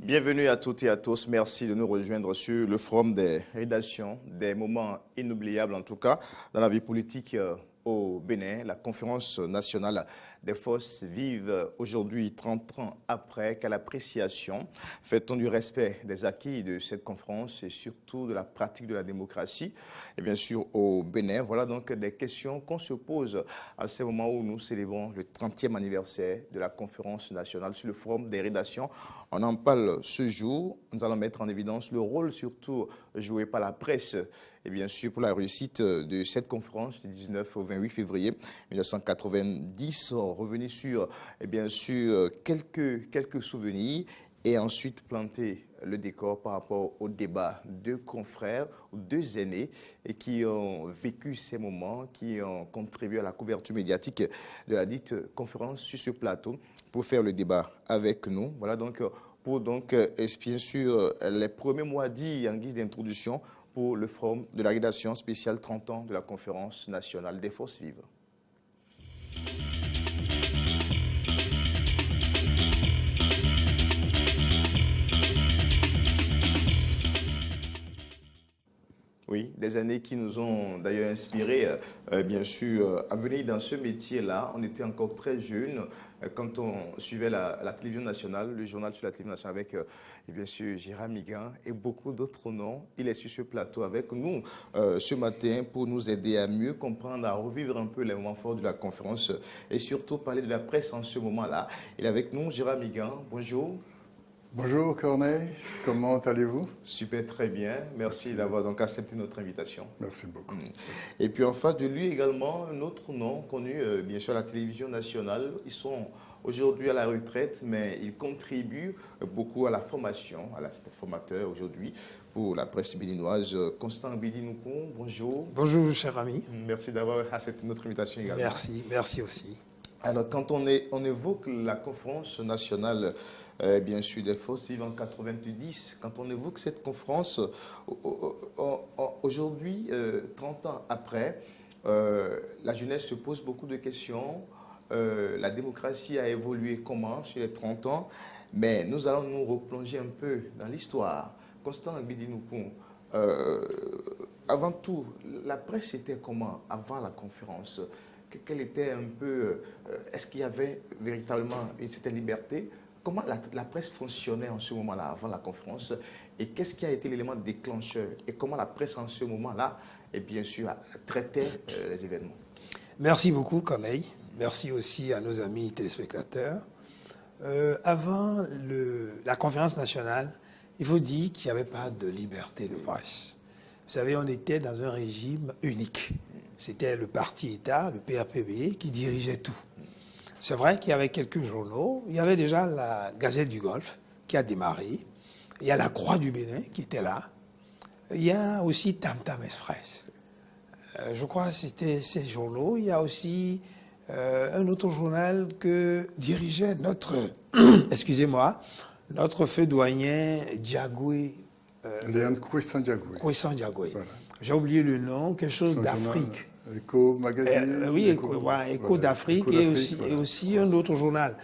Bienvenue à toutes et à tous. Merci de nous rejoindre sur le forum des rédactions, des moments inoubliables en tout cas dans la vie politique au Bénin. La conférence nationale des forces vives aujourd'hui, 30 ans après, quelle appréciation fait-on du respect des acquis de cette conférence et surtout de la pratique de la démocratie et bien sûr au Bénin. Voilà donc des questions qu'on se pose à ce moment où nous célébrons le 30e anniversaire de la conférence nationale sur le forum des rédactions. On en parle ce jour. Nous allons mettre en évidence le rôle surtout joué par la presse et bien sûr pour la réussite de cette conférence du 19 au 28 février 1990. Revenir sur bien sûr quelques souvenirs et ensuite planter le décor par rapport au débat de confrères ou deux aînés et qui ont vécu ces moments, qui ont contribué à la couverture médiatique de la dite conférence sur ce plateau pour faire le débat avec nous. Voilà donc pour bien sûr les premiers mois dits en guise d'introduction pour le forum de la rédaction spéciale 30 ans de la conférence nationale des forces vives. Oui, des années qui nous ont d'ailleurs inspirés, bien sûr, à venir dans ce métier-là. On était encore très jeunes quand on suivait la télévision nationale, le journal sur la télévision nationale avec, bien sûr, Gérard Migan et beaucoup d'autres noms. Il est sur ce plateau avec nous ce matin pour nous aider à mieux comprendre, à revivre un peu les moments forts de la conférence et surtout parler de la presse en ce moment-là. Il est avec nous, Gérard Migan. Bonjour. Bonjour Corneille, comment allez-vous? Super, très bien. Merci d'avoir donc accepté notre invitation. Merci beaucoup. Merci. Et puis en face de lui également, un autre nom connu bien sûr à la télévision nationale. Ils sont aujourd'hui à la retraite, mais ils contribuent beaucoup à la formation, à la formateur aujourd'hui pour la presse béninoise. Constant Bédinoukou, bonjour. Bonjour cher ami. Merci d'avoir accepté notre invitation également. Merci aussi. Alors, quand on évoque la conférence nationale, bien sûr, des forces vives en 90, quand on évoque cette conférence, aujourd'hui, 30 ans après, la jeunesse se pose beaucoup de questions. La démocratie a évolué comment sur les 30 ans? Mais nous allons nous replonger un peu dans l'histoire. Constant Bédinoukou, avant tout, la presse était comment avant la conférence? Quelle était un peu, est-ce qu'il y avait véritablement une certaine liberté? Comment la presse fonctionnait en ce moment-là, avant la conférence? Et qu'est-ce qui a été l'élément déclencheur? Et comment la presse en ce moment-là, et bien sûr, traitait les événements? Merci beaucoup, Corneille. Merci aussi à nos amis téléspectateurs. Avant la conférence nationale, il faut dire qu'il n'y avait pas de liberté de presse. Vous savez, on était dans un régime unique. C'était le parti-État, le PAPB, qui dirigeait tout. C'est vrai qu'il y avait quelques journaux. Il y avait déjà la Gazette du Golfe qui a démarré. Il y a la Croix du Bénin qui était là. Il y a aussi Tam Tam Express. Je crois que c'était ces journaux. Il y a aussi un autre journal que dirigeait notre, excusez-moi, notre feu douanier Diagoué. Léon Kouessan-Diagoué. Kouessan-Diagoué. Voilà. J'ai oublié le nom, quelque chose d'Afrique. Éco Magazine. Oui, Éco d'Afrique et aussi un autre journal.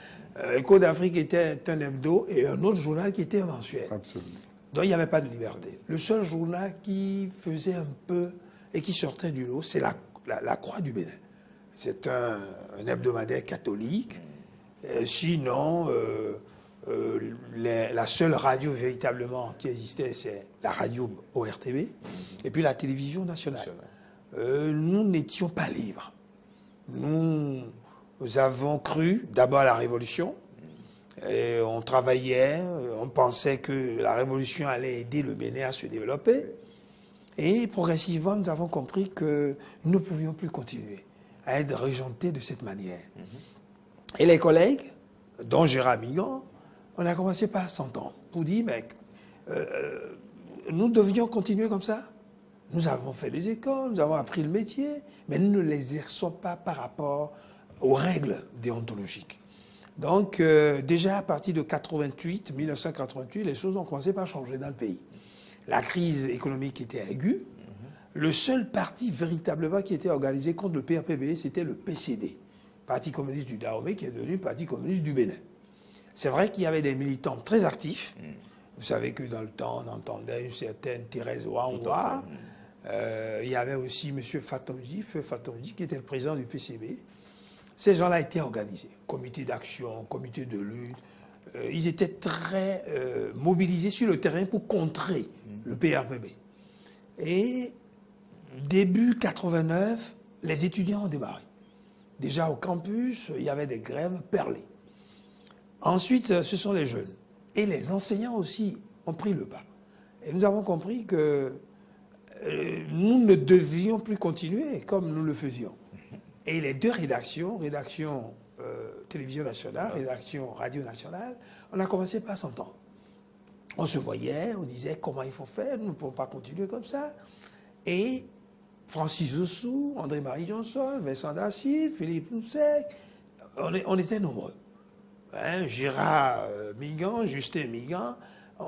Éco d'Afrique était un hebdo et un autre journal qui était un mensuel. Absolument. Donc il n'y avait pas de liberté. Le seul journal qui faisait un peu et qui sortait du lot, c'est la Croix du Bénin. C'est un hebdomadaire catholique. Sinon, la seule radio véritablement qui existait, c'est la radio ORTB et puis la télévision nationale. Nous n'étions pas libres. Nous avons cru d'abord à la Révolution. Et on travaillait, on pensait que la Révolution allait aider le Bénin à se développer. Et progressivement, nous avons compris que nous ne pouvions plus continuer à être régentés de cette manière. Et les collègues, dont Gérard Migan, on a commencé par s'entendre pour dire, nous devions continuer comme ça. Nous avons fait des écoles, nous avons appris le métier, mais nous ne l'exerçons pas par rapport aux règles déontologiques. Donc, déjà à partir de 1988, les choses ont commencé par changer dans le pays. La crise économique était aiguë. Le seul parti véritablement qui était organisé contre le PAPB, c'était le PCD, Parti communiste du Dahomey, qui est devenu Parti communiste du Bénin. C'est vrai qu'il y avait des militants très actifs, Vous savez que dans le temps, on entendait une certaine Thérèse Ouaoua. Il y avait aussi M. Fatonji, Feu Fatonji, qui était le président du PCB. Ces gens-là étaient organisés. Comité d'action, comité de lutte. Ils étaient très mobilisés sur le terrain pour contrer le PRPB. Et début 89, les étudiants ont démarré. Déjà au campus, il y avait des grèves perlées. Ensuite, ce sont les jeunes. Et les enseignants aussi ont pris le pas. Et nous avons compris que nous ne devions plus continuer comme nous le faisions. Et les deux rédactions, rédaction Télévision Nationale, rédaction Radio Nationale, on a commencé par s'entendre. On se voyait, on disait comment il faut faire, nous ne pouvons pas continuer comme ça. Et Francis Oussou, André-Marie Johnson, Vincent Dacier, Philippe Noussek, on était nombreux. Hein, Gérard Migan, Justin Migan,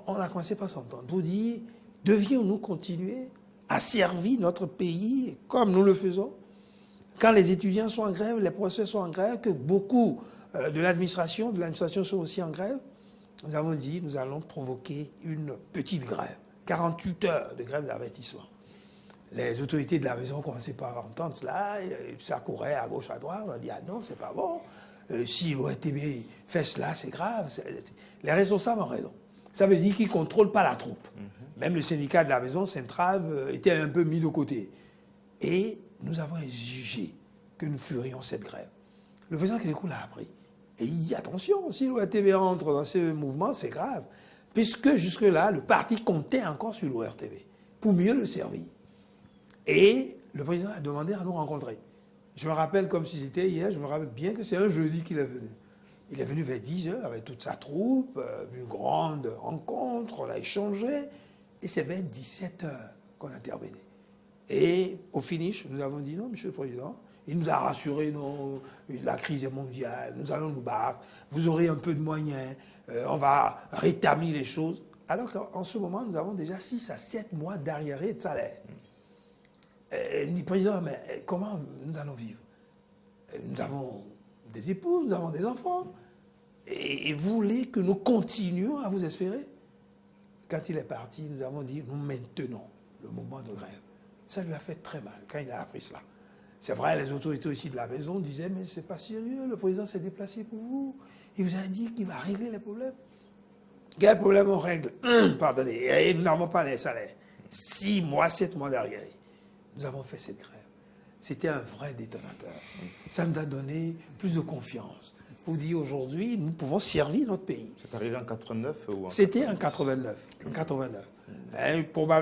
on a commencé par s'entendre pour dire, devions-nous continuer à servir notre pays comme nous le faisons? Quand les étudiants sont en grève, les professeurs sont en grève, que beaucoup de l'administration sont aussi en grève, nous avons dit, nous allons provoquer une petite grève. 48 heures de grève d'avertissement. Les autorités de la maison ont commencé par entendre cela, ça courait à gauche, à droite, on a dit, ah non, c'est pas bon. Si l'ORTB fait cela, c'est grave. Les responsables ont raison. Ça veut dire qu'ils ne contrôlent pas la troupe. Même le syndicat de la maison, Centrave, était un peu mis de côté. Et nous avons exigé que nous ferions cette grève. Le président Kékou l'a appris. Et il dit, attention, si l'ORTB rentre dans ce mouvement, c'est grave. Puisque jusque-là, le parti comptait encore sur l'ORTB pour mieux le servir. Et le président a demandé à nous rencontrer. Je me rappelle comme si c'était hier, je me rappelle bien que c'est un jeudi qu'il est venu. Il est venu vers 10h avec toute sa troupe, une grande rencontre, on a échangé, et c'est vers 17h qu'on intervenait. Et au finish, nous avons dit non, Monsieur le Président, il nous a rassuré, non, la crise est mondiale, nous allons nous battre, vous aurez un peu de moyens, on va rétablir les choses. Alors qu'en ce moment, nous avons déjà 6 à 7 mois d'arriérés de salaire. Il dit, Président, mais comment nous allons vivre? Nous avons des épouses, nous avons des enfants. Et vous voulez que nous continuions à vous espérer? Quand il est parti, nous avons dit, nous maintenons le moment de grève. Ça lui a fait très mal quand il a appris cela. C'est vrai, les autorités aussi de la maison disaient, mais c'est pas sérieux, le président s'est déplacé pour vous. Il vous a dit qu'il va régler les problèmes. Quel problème on règle? Pardonnez, et nous n'avons pas les salaires. 6 mois, 7 mois d'arrière. Nous avons fait cette grève. C'était un vrai détonateur. Ça nous a donné plus de confiance. Pour dire aujourd'hui, nous pouvons servir notre pays. C'est arrivé en 89 ou en C'était en 89. En 89.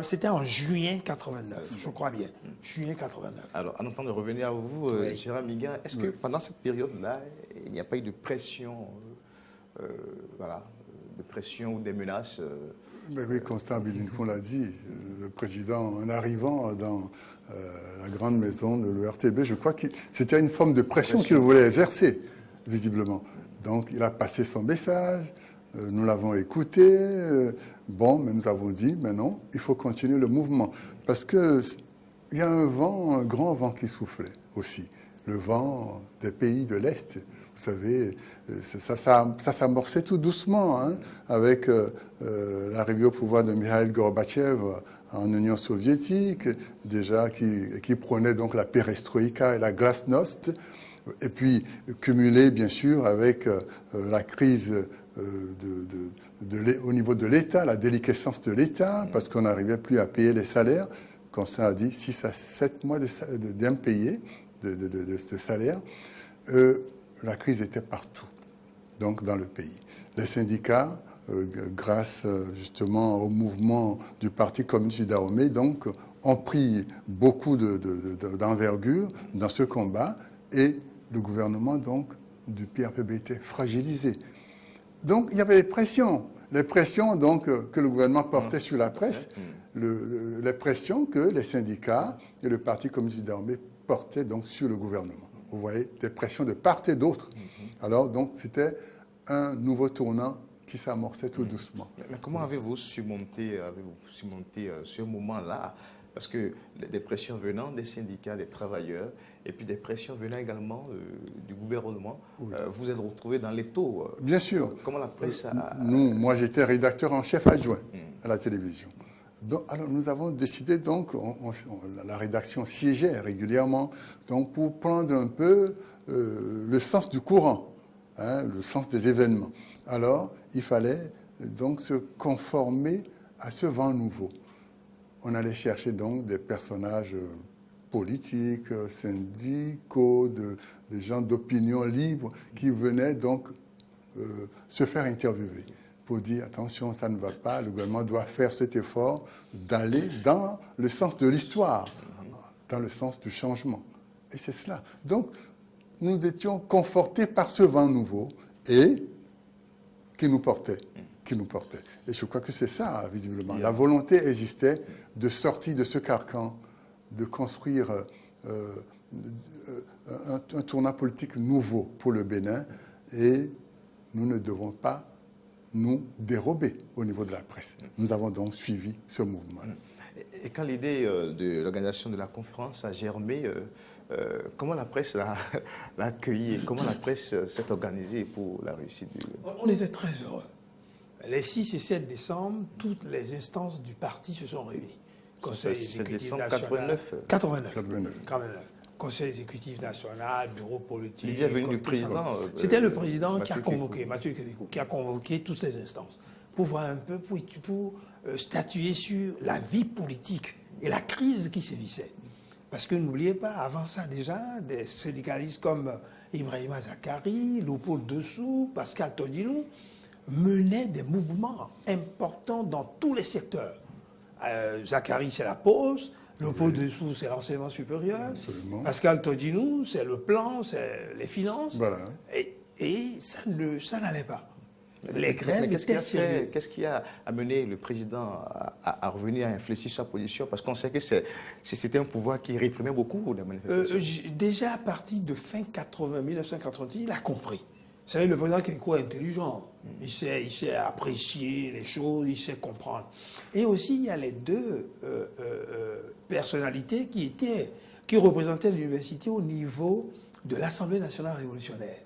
C'était en juin 89, je crois bien. Juin 89. Alors, en entendant de revenir à vous, Gérard Migan, est-ce que pendant cette période-là, il n'y a pas eu de pression, de pression ou des menaces Ben oui, Constant Bénincon l'a dit, le président, en arrivant dans la grande maison de l'ORTB, je crois que c'était une forme de pression qu'il voulait exercer, visiblement. Donc, il a passé son message, nous l'avons écouté, mais nous avons dit, mais non, il faut continuer le mouvement. Parce qu'il y a un grand vent qui soufflait aussi, le vent des pays de l'Est. Vous savez, ça s'amorçait tout doucement, hein, avec l'arrivée au pouvoir de Mikhaïl Gorbatchev en Union soviétique, déjà qui prônait donc la perestroïka et la glasnost, et puis cumulé bien sûr avec la crise au niveau de l'État, la déliquescence de l'État, parce qu'on n'arrivait plus à payer les salaires. Quand ça a dit 6 à 7 mois d'impayés de salaire, la crise était partout, donc dans le pays. Les syndicats, grâce justement au mouvement du Parti communiste du Dahomey, donc, ont pris beaucoup d'envergure dans ce combat et le gouvernement donc, du PRPB était fragilisé. Donc il y avait les pressions donc, que le gouvernement portait sur la presse, les pressions que les syndicats et le Parti communiste du Dahomey portaient donc sur le gouvernement. Vous voyez, des pressions de part et d'autre. Alors, donc, c'était un nouveau tournant qui s'amorçait tout doucement. Mais comment avez-vous surmonté ce moment-là Parce que des pressions venant des syndicats, des travailleurs, et puis des pressions venant également du gouvernement, vous êtes retrouvé dans les taux. Bien sûr. Comment la presse a... Moi, j'étais rédacteur en chef adjoint à la télévision. Donc, alors, nous avons décidé, donc, la rédaction siégeait régulièrement, donc, pour prendre un peu le sens du courant, hein, le sens des événements. Alors, il fallait donc se conformer à ce vent nouveau. On allait chercher donc des personnages politiques, syndicaux, des gens d'opinion libre qui venaient donc se faire interviewer pour dire attention, ça ne va pas, le gouvernement doit faire cet effort d'aller dans le sens de l'histoire, dans le sens du changement. Et c'est cela. Donc, nous étions confortés par ce vent nouveau et qui nous portait. Et je crois que c'est ça, visiblement. La volonté existait de sortir de ce carcan, de construire un tournant politique nouveau pour le Bénin, et nous ne devons pas nous dérober au niveau de la presse. Nous avons donc suivi ce mouvement-là. Et quand l'idée de l'organisation de la conférence a germé, comment la presse l'a accueilli et comment la presse s'est organisée pour la réussite du... On était très heureux. Les 6 et 7 décembre, toutes les instances du parti se sont réunies. Conseil exécutif national. 89. Conseil exécutif national, bureau politique. L'idée est venue du président. C'était le président qui a convoqué, Mathieu Kédékou, qui a convoqué toutes ces instances pour voir un peu, pour statuer sur la vie politique et la crise qui sévissait. Parce que n'oubliez pas, avant ça déjà, des syndicalistes comme Ibrahima Zakari, Léopold Dessous, Pascal Todinou, menaient des mouvements importants dans tous les secteurs. Zakari, c'est la pause. Léopold Dessous, c'est l'enseignement supérieur. Absolument. Pascal Todinou, c'est le plan, c'est les finances. Voilà. Et ça n'allait pas. Les grèves étaient sérieuses. Qu'est-ce qui a amené le président à revenir, à infléchir sa position? Parce qu'on sait que c'était un pouvoir qui réprimait beaucoup les manifestations. Déjà à partir de fin 1990, il a compris. Vous savez, le président Kédékou est intelligent. Il sait apprécier les choses, il sait comprendre. Et aussi, il y a les deux personnalités qui représentaient l'université au niveau de l'Assemblée nationale révolutionnaire.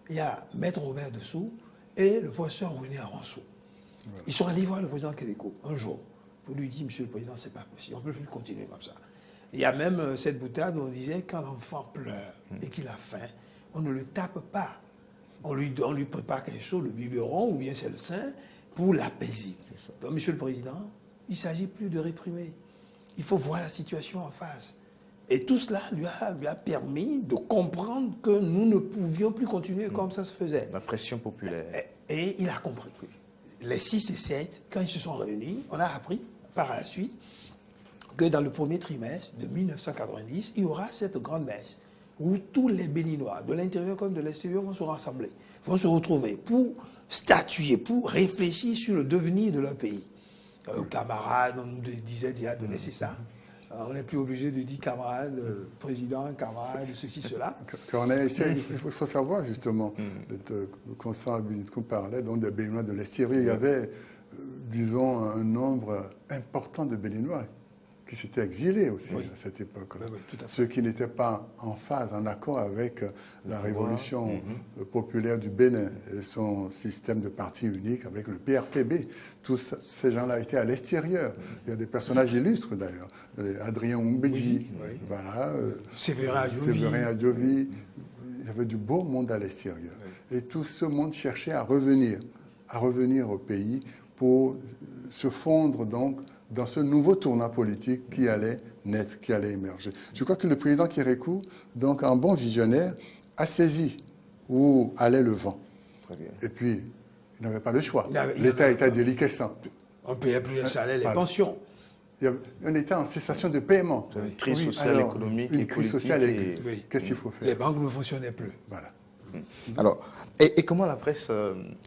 Il y a Maître Robert Dessous et le professeur René Aransou. Voilà. Ils sont allés voir le président Kédékou un jour pour lui dire, Monsieur le Président, c'est pas possible, on ne peut plus continuer comme ça. Il y a même cette boutade où on disait, quand l'enfant pleure et qu'il a faim, on ne le tape pas. On lui prépare quelque chose, le biberon ou bien c'est le sein, pour l'apaiser. Donc, Monsieur le Président, il ne s'agit plus de réprimer. Il faut voir la situation en face. Et tout cela lui a permis de comprendre que nous ne pouvions plus continuer comme ça se faisait. La pression populaire. Et il a compris. Les 6 et 7, quand ils se sont réunis, on a appris par la suite que dans le premier trimestre de 1990, il y aura cette grande messe où tous les Béninois, de l'intérieur comme de l'extérieur, vont se rassembler, vont se retrouver pour statuer, pour réfléchir sur le devenir de leur pays. Camarades, on nous disait déjà de laisser ça. On n'est plus obligé de dire camarade, président, camarade, ceci, cela. Il faut savoir justement, Constant Abidkou parlait donc des Béninois de l'extérieur. Il y avait, disons, un nombre important de Béninois qui s'étaient exilés aussi à cette époque-là. Oui, ceux qui n'étaient pas en phase, en accord avec la révolution populaire du Bénin et son système de parti unique avec le PRPB. Tous ces gens-là étaient à l'extérieur. Il y a des personnages illustres d'ailleurs. Adrien Oumbéji, voilà, Séverin Adjovi. Il y avait du beau monde à l'extérieur. Et tout ce monde cherchait à revenir au pays pour se fondre donc dans ce nouveau tournant politique qui allait naître, qui allait émerger. Je crois que le président Kédékou, donc un bon visionnaire, a saisi où allait le vent. Très bien. Et puis, il n'avait pas le choix. L'État était déliquescent. On ne payait plus les salaires, les pensions. Il y a un État en cessation de paiement. Une crise sociale, économique, une crise sociale et... Qu'est-ce qu'il faut faire? Les banques ne fonctionnaient plus. Voilà. Alors, et comment la presse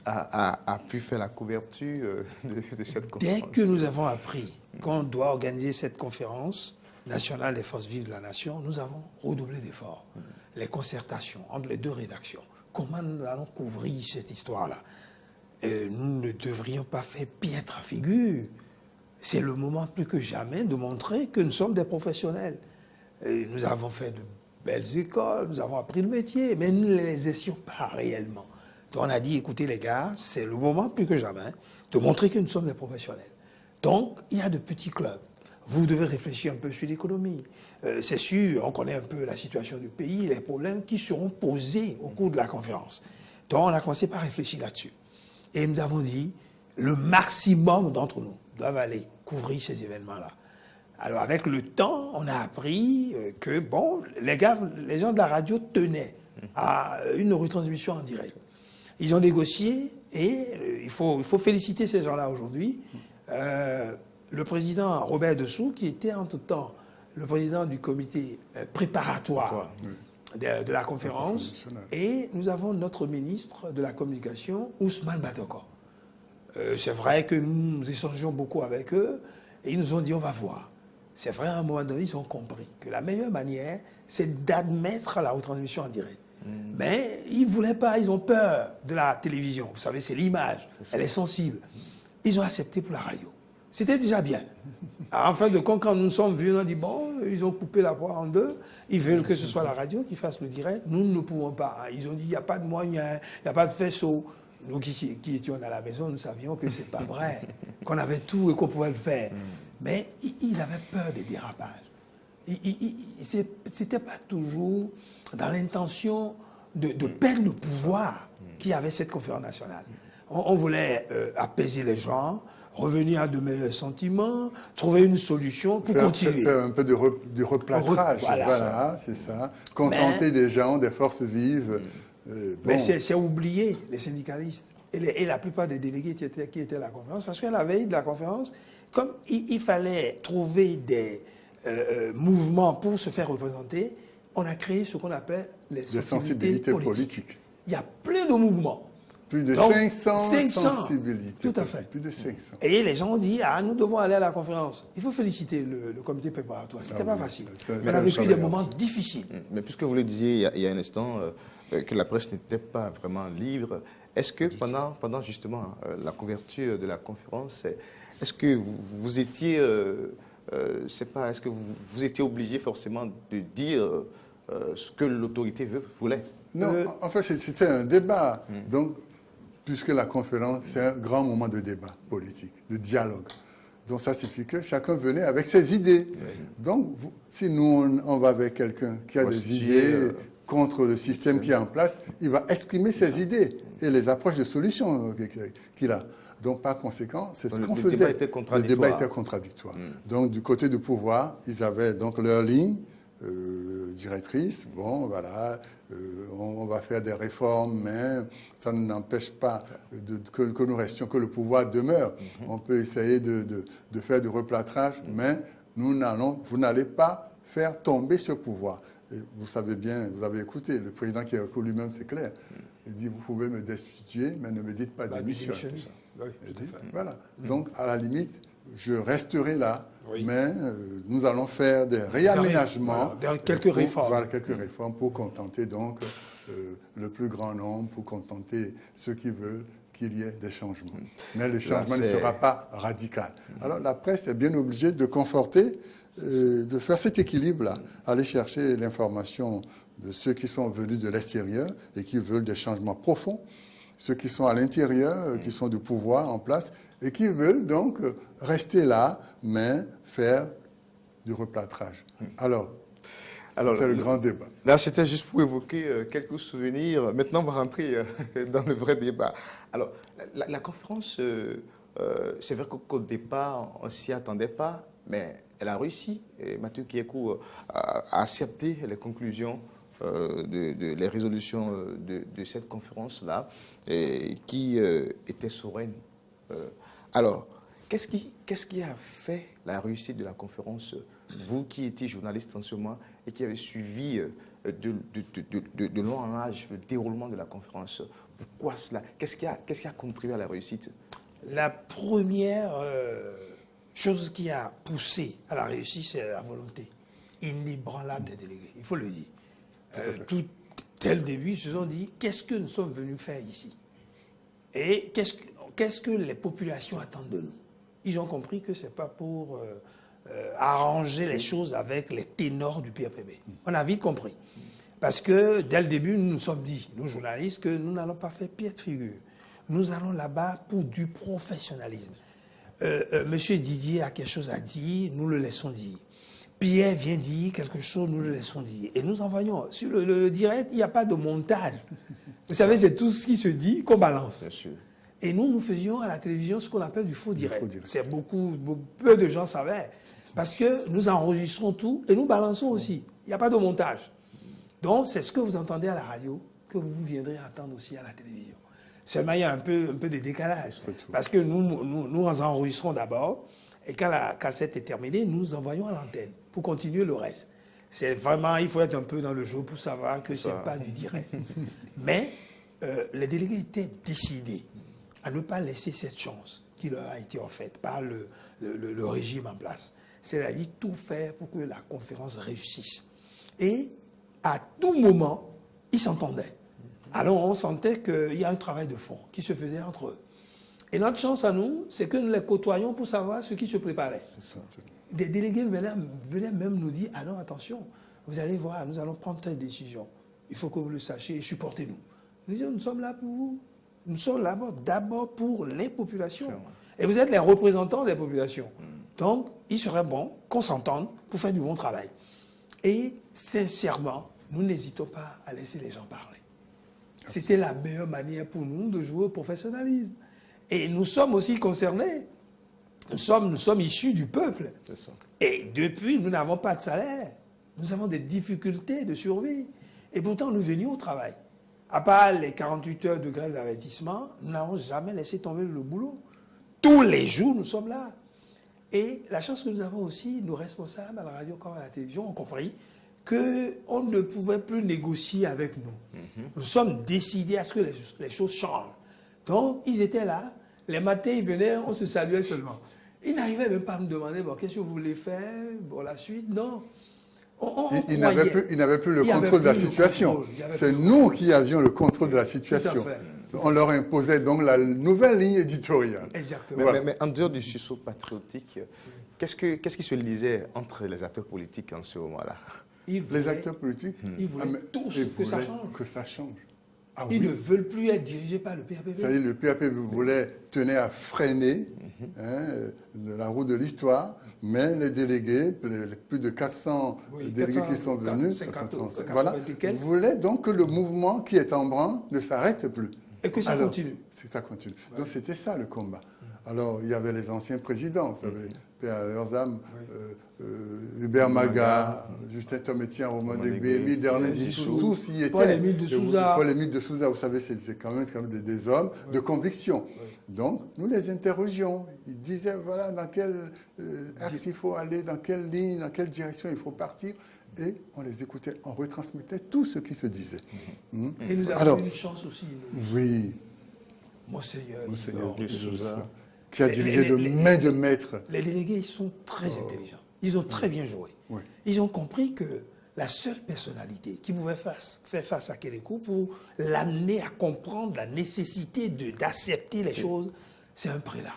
a pu faire la couverture de cette conférence? Dès que nous avons appris qu'on doit organiser cette conférence nationale des forces vives de la nation, nous avons redoublé d'efforts. Les concertations entre les deux rédactions. Comment nous allons couvrir cette histoire-là? Nous ne devrions pas faire piètre à figure. c'est le moment plus que jamais de montrer que nous sommes des professionnels. Et nous avons fait de belles écoles, nous avons appris le métier, mais nous ne les exercions pas réellement. Donc on a dit, écoutez les gars, c'est le moment plus que jamais de montrer que nous sommes des professionnels. Donc, il y a de petits clubs. Vous devez réfléchir un peu sur l'économie. C'est sûr, on connaît un peu la situation du pays, les problèmes qui seront posés au cours de la conférence. Donc, on a commencé par réfléchir là-dessus. Et nous avons dit, le maximum d'entre nous doivent aller couvrir ces événements-là. Alors, avec le temps, on a appris que, bon, les gens de la radio tenaient à une retransmission en direct. Ils ont négocié et il faut féliciter ces gens-là aujourd'hui. Le président Robert Dessous, qui était entre-temps le président du comité préparatoire de la conférence, et nous avons notre ministre de la communication, Ousmane Batoko. C'est vrai que nous échangeons beaucoup avec eux et ils nous ont dit on va voir. C'est vrai, à un moment donné, ils ont compris que la meilleure manière, c'est d'admettre la retransmission en direct. Mais ils ne voulaient pas, ils ont peur de la télévision. Vous savez, c'est l'image, elle est sensible. Ils ont accepté pour la radio. C'était déjà bien. En fin de compte, quand nous sommes venus, on a dit, bon, ils ont coupé la poire en deux, ils veulent que ce soit la radio qui fasse le direct, nous ne pouvons pas. Ils ont dit, il n'y a pas de moyens, il n'y a pas de faisceau. Nous qui étions à la maison, nous savions que ce n'est pas vrai, qu'on avait tout et qu'on pouvait le faire. Mais ils avaient peur des dérapages. Ce n'était pas toujours dans l'intention de perdre le pouvoir qu'il y avait cette conférence nationale. On voulait apaiser les gens, revenir à de meilleurs sentiments, trouver une solution pour continuer. Faire un peu de replâtrage, voilà c'est ça. Contenter des gens, des forces vives. Mais c'est oublier les syndicalistes et la plupart des délégués qui étaient à la conférence, parce qu'à la veille de la conférence, comme il fallait trouver des mouvements pour se faire représenter, on a créé ce qu'on appelle les sensibilités politiques. Il y a plein de mouvements. Plus de 500 sensibilités. Tout à fait. Plus de 500. Et les gens ont dit, nous devons aller à la conférence. Il faut féliciter le comité préparatoire. C'était pas facile. On a vécu des moments difficiles. Mais puisque vous le disiez il y a un instant, que la presse n'était pas vraiment libre, est-ce que pendant justement la couverture de la conférence, est-ce que vous étiez, est-ce que vous étiez obligé forcément de dire ce que l'autorité voulait? Non, en fait, c'était un débat. Donc, puisque la conférence, c'est un grand moment de débat politique, de dialogue. Donc, ça signifie que chacun venait avec ses idées. Donc, si nous, on va avec quelqu'un qui a des idées contre le système qui est en place, il va exprimer ses idées et les approches de solutions qu'il a. Donc, par conséquent, c'est ce qu'on faisait. Le débat était contradictoire. Donc, du côté du pouvoir, ils avaient donc leur ligne directrice. Bon, voilà, on va faire des réformes, mais ça n'empêche pas que nous restions, que le pouvoir demeure. On peut essayer de faire du replâtrage, mais vous n'allez pas faire tomber ce pouvoir. Et vous savez bien, vous avez écouté, le président qui a recours lui-même, c'est clair. Il dit, vous pouvez me destituer, mais ne me dites pas démission. Oui, voilà. Donc, à la limite, je resterai là, mais nous allons faire des réaménagements. Quelques réformes. Voilà, quelques réformes pour contenter donc le plus grand nombre, pour contenter ceux qui veulent qu'il y ait des changements. Mais le changement ne sera pas radical. Alors, la presse est bien obligée de conforter, de faire cet équilibre-là, aller chercher l'information de ceux qui sont venus de l'extérieur et qui veulent des changements profonds, ceux qui sont à l'intérieur, qui sont du pouvoir en place et qui veulent donc rester là, mais faire du replâtrage. Alors c'est le grand débat. Là, c'était juste pour évoquer quelques souvenirs. Maintenant, on va rentrer dans le vrai débat. Alors, la conférence, c'est vrai qu'au départ, on ne s'y attendait pas, mais elle a réussi. Et Mathieu Kiekou a accepté les conclusions, les résolutions de cette conférence-là, qui étaient sereines. Alors, qu'est-ce qui a fait la réussite de la conférence? Vous qui étiez journaliste en ce moment et qui avez suivi de long en large le déroulement de la conférence, pourquoi cela? Qu'est-ce qui a contribué à la réussite? La première chose qui a poussé à la réussite, c'est la volonté inébranlable des délégués. Il faut le dire. Tout dès le début, ils se sont dit, qu'est-ce que nous sommes venus faire ici? Et qu'est-ce que les populations attendent de nous? ils ont compris que ce n'est pas pour arranger les choses avec les ténors du PAPB. On a vite compris. Parce que dès le début, nous nous sommes dit, nous journalistes, que nous n'allons pas faire pied de figure. Nous allons là-bas pour du professionnalisme. Monsieur Didier a quelque chose à dire, nous le laissons dire. Pierre vient dire quelque chose, nous le laissons dire. Et nous envoyons. Sur le direct, il n'y a pas de montage. Vous savez, c'est tout ce qui se dit qu'on balance. Bien sûr. Et nous faisions à la télévision ce qu'on appelle du faux direct. C'est peu de gens savaient. Parce que nous enregistrons tout et nous balançons aussi. Il n'y a pas de montage. Donc, c'est ce que vous entendez à la radio que vous viendrez entendre aussi à la télévision. Seulement, il y a un peu de décalage. Parce que nous enregistrons d'abord, et quand la cassette est terminée, nous envoyons à l'antenne pour continuer le reste. C'est vraiment, il faut être un peu dans le jeu pour savoir que ce n'est pas du direct. Mais les délégués étaient décidés à ne pas laisser cette chance qui leur a été offerte par le régime en place. C'est-à-dire tout faire pour que la conférence réussisse. Et à tout moment, ils s'entendaient. Alors on sentait qu'il y a un travail de fond qui se faisait entre eux. Et notre chance à nous, c'est que nous les côtoyions pour savoir ce qui se préparait. Des délégués venaient même nous dire, ah non, attention, vous allez voir, nous allons prendre telle décision. Il faut que vous le sachiez et supportez-nous. Nous disions, nous sommes là pour vous. Nous sommes là d'abord pour les populations. Et vous êtes les représentants des populations. Donc, il serait bon qu'on s'entende pour faire du bon travail. Et sincèrement, nous n'hésitons pas à laisser les gens parler. C'était la meilleure manière pour nous de jouer au professionnalisme. Et nous sommes aussi concernés. Nous sommes issus du peuple. Et depuis, nous n'avons pas de salaire. Nous avons des difficultés de survie. Et pourtant, nous venions au travail. À part les 48 heures de grève d'avertissement, nous n'avons jamais laissé tomber le boulot. Tous les jours, nous sommes là. Et la chance que nous avons aussi, nos responsables à la radio comme à la télévision ont compris qu'on ne pouvait plus négocier avec nous. Nous sommes décidés à ce que les choses changent. Donc, ils étaient là. Les matins, ils venaient, on se saluait seulement. Ils n'arrivaient même pas à me demander, bon, qu'est-ce que vous voulez faire pour la suite? Non. Ils n'avaient plus le contrôle de la situation. C'est nous qui avions le contrôle de la situation. On leur imposait donc la nouvelle ligne éditoriale. Exactement. Mais en dehors du sursaut patriotique, qu'est-ce qui se lisait entre les acteurs politiques en ce moment-là? Les acteurs politiques, ils voulaient tous que ça change. Ah, ils ne veulent plus être dirigés par le PAPB. C'est-à-dire le PAPB tenait à freiner la roue de l'histoire, mais les délégués, les plus de 400 délégués qui sont venus, 435, voilà, voulaient donc que le mouvement qui est en branle ne s'arrête plus. Et que ça continue. Ça continue. Donc c'était ça le combat. Alors il y avait les anciens présidents, vous savez, paix à leurs âmes, Hubert Maga, Justin Tom-Etienne, Romain Degbé, Émile Dernet Dissou, tous y étaient. Paul-Émile de Souza. Paul-Émile de Souza, vous savez, c'est quand même des hommes de conviction. Donc, nous les interrogions. Ils disaient, voilà, dans quel axe il faut aller, dans quelle ligne, dans quelle direction il faut partir. Et on les écoutait, on retransmettait tout ce qui se disait. Et nous avons eu une chance aussi. Oui. Monseigneur de Souza, qui a dirigé de main de maître. Les délégués, ils sont très intelligents. Ils ont très bien joué. Oui. Ils ont compris que la seule personnalité qui pouvait faire face à Kélékou pour l'amener à comprendre la nécessité d'accepter les choses, c'est un prélat.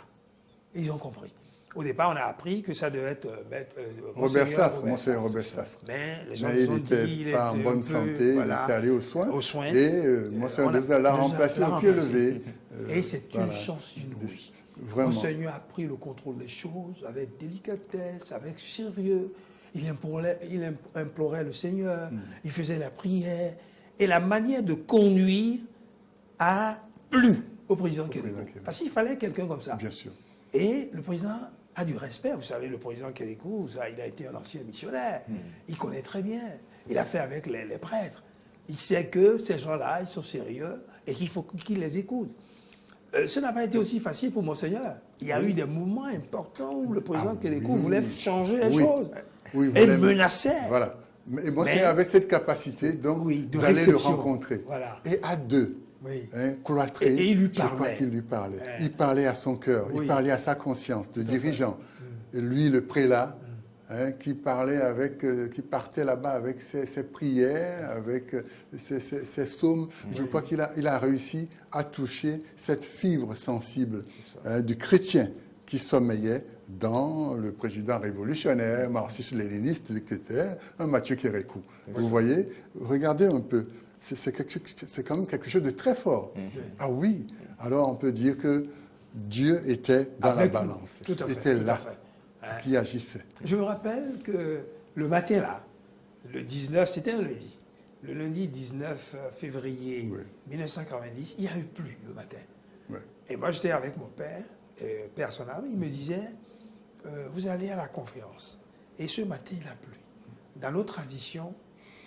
Ils ont compris. Au départ, on a appris que ça devait être Monseigneur Robert Sastre. Mais les gens il nous ont dit n'était pas en bonne santé, il était allé aux soins. Et Monseigneur de Souza l'a remplacé au pied levé. Et c'est une chance inouïe. Vraiment. Monseigneur a pris le contrôle des choses avec délicatesse, avec sérieux. Il implorait le Seigneur, il faisait la prière. Et la manière de conduire a plu au président Kélékou. Parce qu'il fallait quelqu'un comme ça. Bien sûr. Et le président a du respect. Vous savez, le président Kélékou, il a été un ancien missionnaire. Il connaît très bien. Il a fait avec les prêtres. Il sait que ces gens-là, ils sont sérieux et qu'il faut qu'il les écoute. Ce n'a pas été aussi facile pour Monseigneur. Il y a eu des moments importants où le président Kélékou voulait changer les choses. Et menaçait. Voilà. Et Monseigneur avait cette capacité donc d'aller le rencontrer. Voilà. Et à deux, cloîtré, et il lui parlait. Je crois qu'il lui parlait. Il parlait à son cœur, il parlait à sa conscience de dirigeant. Et lui, le prélat, qui partait là-bas avec ses prières, avec ses psaumes. Je crois qu'il a réussi à toucher cette fibre sensible du chrétien qui sommeillait dans le président révolutionnaire, marxiste-léniniste, qui était un Mathieu Kérékou. Vous voyez, regardez un peu, c'est quand même quelque chose de très fort. Ah oui, alors on peut dire que Dieu était dans la balance, était là, qui agissait. Je me rappelle que le matin là, le 19, c'était un lundi. Le lundi 19 février 1990, il n'y a eu plus le matin. Ouais. Et moi, j'étais avec mon père, père son âme, il me disait, vous allez à la conférence. Et ce matin, il a plu. Dans nos traditions,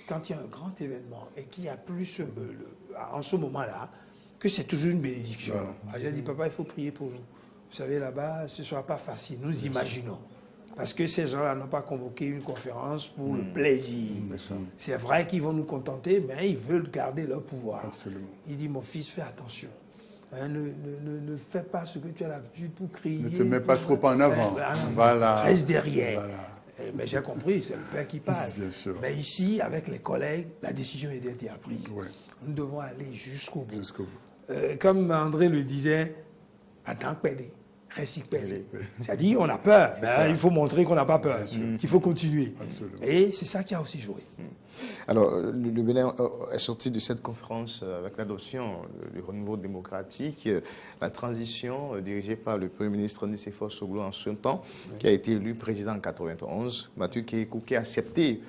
quand il y a un grand événement et qu'il y a plus en ce moment-là, que c'est toujours une bénédiction. Voilà. J'ai dit, papa, il faut prier pour nous. Vous savez, là-bas, ce ne sera pas facile. Nous imaginons. Parce que ces gens-là n'ont pas convoqué une conférence pour le plaisir. C'est vrai qu'ils vont nous contenter, mais ils veulent garder leur pouvoir. Absolument. Il dit, mon fils, fais attention. Hein, ne fais pas ce que tu as l'habitude pour crier. Ne te mets pas trop en avant. Voilà. Reste derrière. Voilà. Mais j'ai compris, c'est le père qui parle. Bien sûr. Mais ici, avec les collègues, la décision a été prise. Ouais. Nous devons aller jusqu'au bout. Jusqu'au bout. Comme André le disait, attends, pédé. C'est-à-dire, on a peur, mais il faut montrer qu'on n'a pas peur, qu'il faut continuer. Absolument. Et c'est ça qui a aussi joué. Alors, le Bénin est sorti de cette conférence avec l'adoption du renouveau démocratique, la transition dirigée par le Premier ministre Nicéphore Soglo en son temps, qui a été élu président en 91. Mathieu Kérékou, qui a accepté,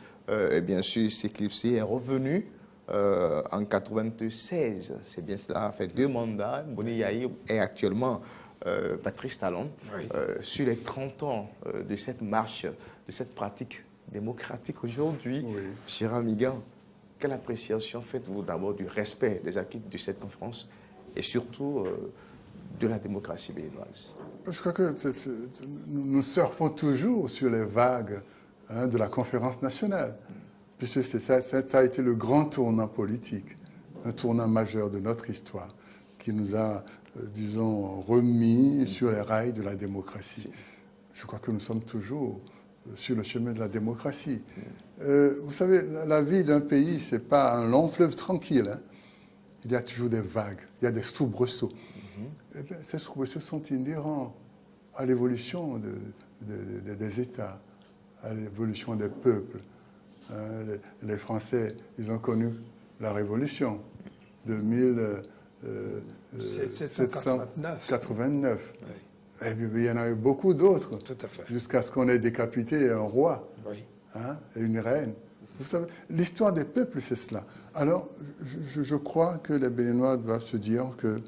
bien sûr, s'éclipser, est revenu en 96. C'est bien cela, a fait 2 mandats. Boni Yaye est actuellement Patrice Talon, sur les 30 ans de cette marche, de cette pratique démocratique aujourd'hui. Cher Amigan, quelle appréciation faites-vous d'abord du respect des acquis de cette conférence et surtout de la démocratie béninoise? Je crois que nous surfons toujours sur les vagues de la conférence nationale, puisque ça a été le grand tournant politique, un tournant majeur de notre histoire, qui nous a, disons, remis sur les rails de la démocratie. Je crois que nous sommes toujours sur le chemin de la démocratie. Vous savez, la vie d'un pays, ce n'est pas un long fleuve tranquille. Hein. Il y a toujours des vagues, il y a des soubresauts. Et bien, ces soubresauts sont inhérents à l'évolution des États, à l'évolution des peuples. Les Français, ils ont connu la Révolution de 1789. Et puis, il y en a eu beaucoup d'autres, jusqu'à ce qu'on ait décapité un roi et une reine. Vous savez, l'histoire des peuples, c'est cela. Alors, je crois que les Béninois doivent se dire que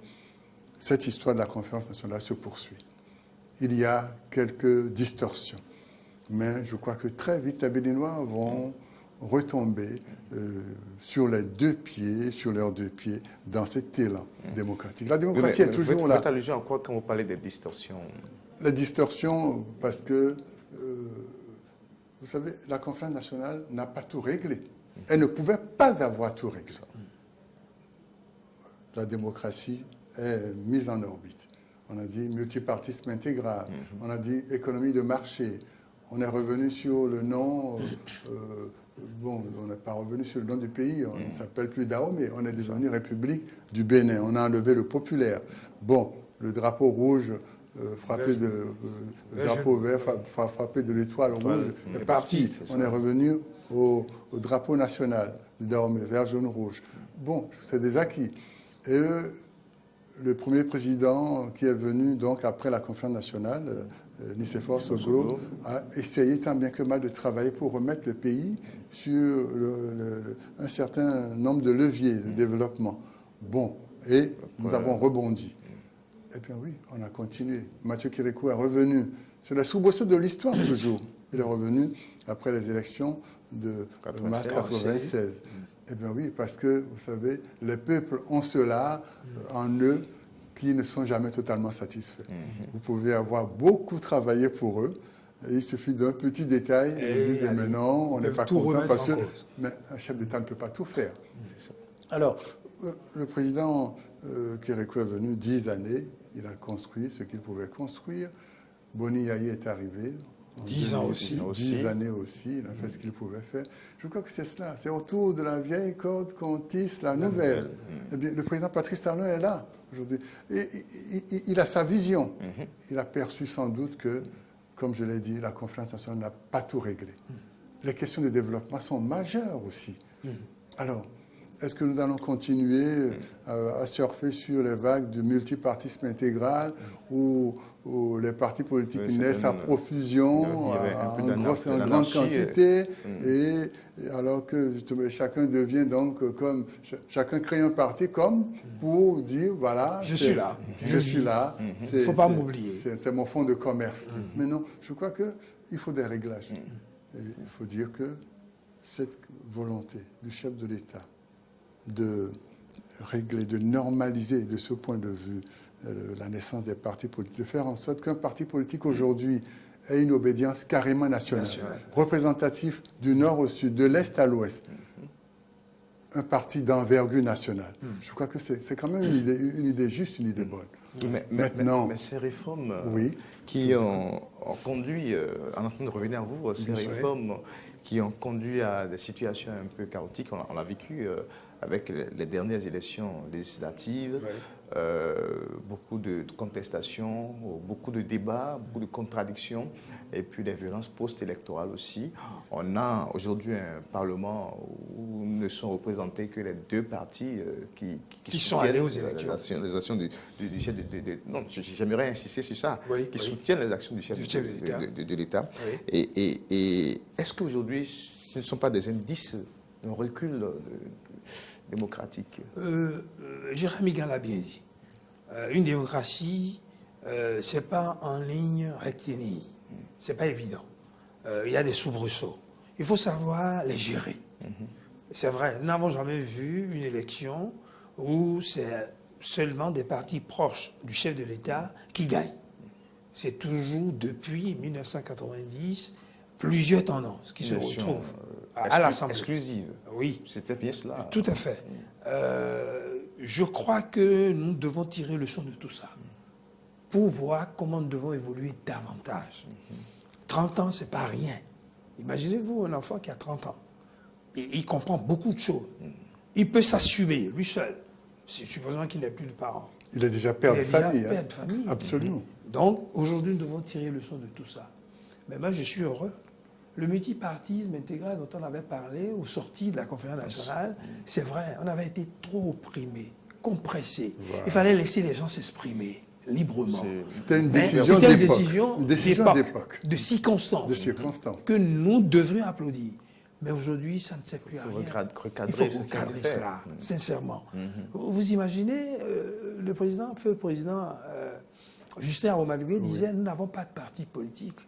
cette histoire de la conférence nationale se poursuit. Il y a quelques distorsions, mais je crois que très vite, les Béninois vont retomber sur leurs deux pieds dans cet élan démocratique. La démocratie est toujours là. Vous faites allusion à quoi quand vous parlez des distorsions? Les distorsions, parce que, vous savez, la conférence nationale n'a pas tout réglé. Elle ne pouvait pas avoir tout réglé. La démocratie est mise en orbite. On a dit multipartisme intégral, on a dit économie de marché, on est revenu sur le nom... Bon, on n'est pas revenu sur le nom du pays, on ne s'appelle plus Dahomey, on est devenu République du Bénin, on a enlevé le populaire. Bon, le drapeau rouge frappé de... le drapeau vert frappé de l'étoile rouge est parti. On est revenu au drapeau national du Dahomey, vert, jaune, rouge. Bon, c'est des acquis. Et le premier président qui est venu donc après la conférence nationale, Nicéphore Soglo, a essayé tant bien que mal de travailler pour remettre le pays sur un certain nombre de leviers de développement. Bon, et nous avons rebondi. Eh bien oui, on a continué. Mathieu Kérékou est revenu. C'est la soubresaut de l'histoire toujours. Il est revenu après les élections de mars 1996. Eh bien oui, parce que, vous savez, les peuples ont cela en eux qui ne sont jamais totalement satisfaits. Vous pouvez avoir beaucoup travaillé pour eux, et il suffit d'un petit détail, et ils disent, mais non, on n'est pas content, parce que mais un chef d'État ne peut pas tout faire. Alors, le président Kérékou est venu 10 années, il a construit ce qu'il pouvait construire. Boni Yaye est arrivé 10 ans aussi. 10 années aussi, il a fait ce qu'il pouvait faire. Je crois que c'est cela. C'est autour de la vieille corde qu'on tisse la nouvelle. Eh bien, le président Patrice Talon est là aujourd'hui. Il a sa vision. Il a perçu sans doute que, comme je l'ai dit, la conférence nationale n'a pas tout réglé. Les questions de développement sont majeures aussi. Alors, est-ce que nous allons continuer à surfer sur les vagues du multipartisme intégral où les partis politiques naissent à profusion, en grande quantité, et alors que justement, chacun devient donc comme... Chacun crée un parti comme pour dire, voilà... Je suis là. Je suis là. Il ne faut pas m'oublier. C'est mon fonds de commerce. Mais non, je crois qu'il faut des réglages. Et il faut dire que cette volonté du chef de l'État de régler, de normaliser de ce point de vue la naissance des partis politiques, de faire en sorte qu'un parti politique aujourd'hui ait une obédience carrément nationale, représentatif du nord au sud, de l'est à l'ouest, un parti d'envergure nationale. Je crois que c'est quand même une idée juste, une idée bonne. Mais ces réformes qui ont conduit, en train de revenir à vous, ces réformes qui ont conduit à des situations un peu chaotiques, on l'a vécu avec les dernières élections législatives, beaucoup de contestations, beaucoup de débats, beaucoup de contradictions, et puis des violences post-électorales aussi. On a aujourd'hui un Parlement où ne sont représentés que les deux partis qui sont allés aux élections. Les actions du chef non, j'aimerais insister sur ça, qui soutiennent les actions du chef de l'État. Et est-ce qu'aujourd'hui, ce ne sont pas des indices d'un recul démocratique? Jérémy Gall l'a bien dit. Une démocratie, ce n'est pas en ligne rectiligne. Ce n'est pas évident. Il y a des soubresauts. Il faut savoir les gérer. C'est vrai, nous n'avons jamais vu une élection où c'est seulement des partis proches du chef de l'État qui gagnent. C'est toujours, depuis 1990, plusieurs tendances qui se retrouvent à l'Assemblée. Exclusive. Oui. C'était bien cela. Tout à fait. Je crois que nous devons tirer le son de tout ça pour voir comment nous devons évoluer davantage. 30 ans, ce n'est pas rien. Imaginez-vous un enfant qui a 30 ans. Il comprend beaucoup de choses. Il peut s'assumer, lui seul, supposons qu'il n'ait plus de parents. Il est déjà père de famille. Père de famille. Absolument. Donc, aujourd'hui, nous devons tirer le son de tout ça. Mais moi, je suis heureux. Le multipartisme intégral dont on avait parlé aux sorties de la conférence nationale, c'est vrai, on avait été trop opprimés, compressés. Voilà. Il fallait laisser les gens s'exprimer librement. C'était une décision d'époque. Une décision d'époque. De circonstances. Que nous devrions applaudir. Mais aujourd'hui, ça ne sert plus à rien. Il faut recadrer cela, sincèrement. Vous imaginez, le feu président Justin Romadoué disait, nous n'avons pas de parti politique.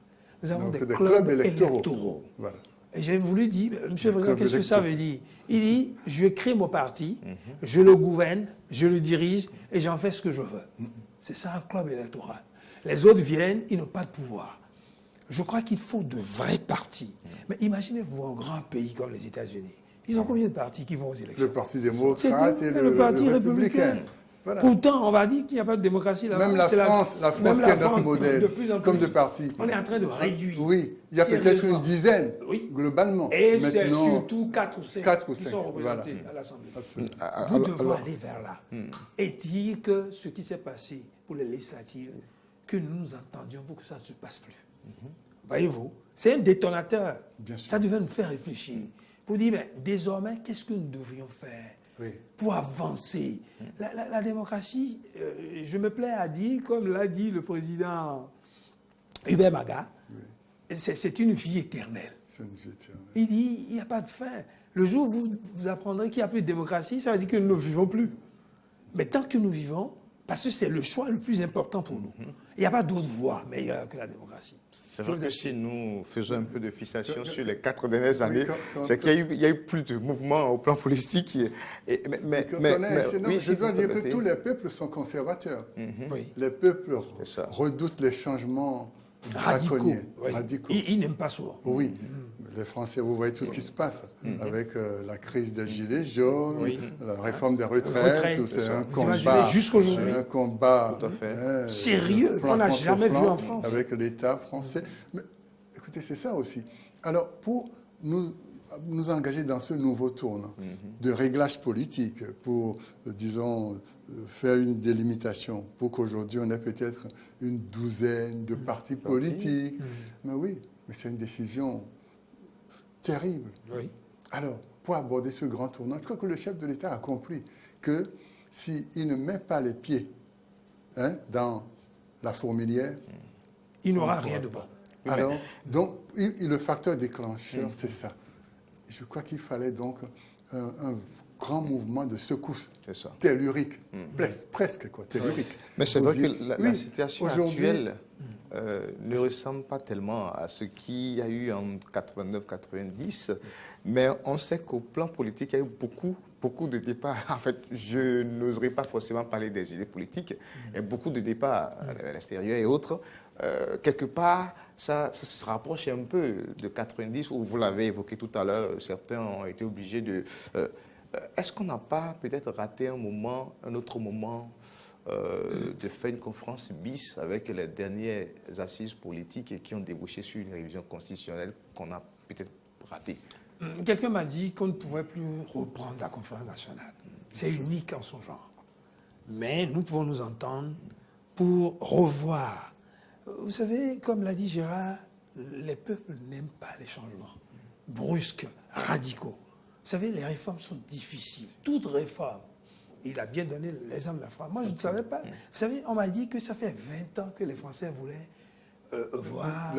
Nous avons des clubs électoraux. Voilà. Et j'ai voulu dire, Monsieur le Président, qu'est-ce que ça veut dire? Il dit, je crée mon parti, je le gouverne, je le dirige et j'en fais ce que je veux. C'est ça un club électoral. Les autres viennent, ils n'ont pas de pouvoir. Je crois qu'il faut de vrais partis. Mais imaginez-vous un grand pays comme les États-Unis. Ils ont combien de partis qui vont aux élections? Le Parti démocrate et le Parti républicain. Voilà. Pourtant, on va dire qu'il n'y a pas de démocratie là-bas. Même la France qui est notre modèle, comme de parti. On est en train de réduire. Oui, il y a peut-être une dizaine, globalement. Et c'est surtout 4 ou 5 qui sont représentés à l'Assemblée. Nous devons aller vers là. Et dire que ce qui s'est passé pour les législatives, que nous nous entendions pour que ça ne se passe plus. Voyez-vous, c'est un détonateur. Ça devait nous faire réfléchir. Pour dire, mais désormais, qu'est-ce que nous devrions faire pour avancer? La démocratie, je me plais à dire, comme l'a dit le président Hubert Maga, c'est une vie éternelle. Il dit, il n'y a pas de fin. Le jour où vous apprendrez qu'il n'y a plus de démocratie, ça veut dire que nous ne vivons plus. Mais tant que nous vivons, parce que c'est le choix le plus important pour nous. Il n'y a pas d'autre voie meilleure que la démocratie. C'est vrai que si nous faisons un peu de fixation sur les 4 dernières années, c'est qu'il y a eu plus de mouvements au plan politique. Je dois dire que tous les peuples sont conservateurs. Les peuples redoutent les changements radicaux. Ils n'aiment pas souvent. Oui. Les Français, vous voyez tout ce qui se passe avec la crise des gilets jaunes, la réforme des retraites, c'est un combat, jusqu'aujourd'hui, un combat sérieux qu'on n'a jamais vu en France. Avec l'État français. écoutez, c'est ça aussi. Alors, pour nous engager dans ce nouveau tournant de réglage politique, pour, disons, faire une délimitation, pour qu'aujourd'hui on ait peut-être une douzaine de partis politiques. Mais oui, mais c'est une décision terrible. Oui. Alors, pour aborder ce grand tournant, je crois que le chef de l'État a compris que s'il ne met pas les pieds dans la fourmilière, Il n'aura rien de bon. alors, donc, le facteur déclencheur, c'est ça. Je crois qu'il fallait donc un grand mouvement de secousse tellurique, presque quoi, tellurique. Mais c'est vrai que la situation aujourd'hui, actuelle ne ressemble pas tellement à ce qu'il y a eu en 89-90, mais on sait qu'au plan politique, il y a eu beaucoup de débats. En fait, je n'oserais pas forcément parler des idées politiques, il y a beaucoup de débats à l'extérieur et autres. Quelque part, ça se rapproche un peu de 90, où vous l'avez évoqué tout à l'heure, certains ont été obligés de... Est-ce qu'on n'a pas peut-être raté un autre moment de faire une conférence bis avec les dernières assises politiques et qui ont débouché sur une révision constitutionnelle qu'on a peut-être ratée? Quelqu'un m'a dit qu'on ne pouvait plus reprendre la conférence nationale. C'est unique en son genre. Mais nous pouvons nous entendre pour revoir. Vous savez, comme l'a dit Gérard, les peuples n'aiment pas les changements brusques, radicaux. Vous savez, les réformes sont difficiles. Toute réforme. Il a bien donné l'exemple de la France. Moi, je ne savais pas. Vous savez, on m'a dit que ça fait 20 ans que les Français voulaient voir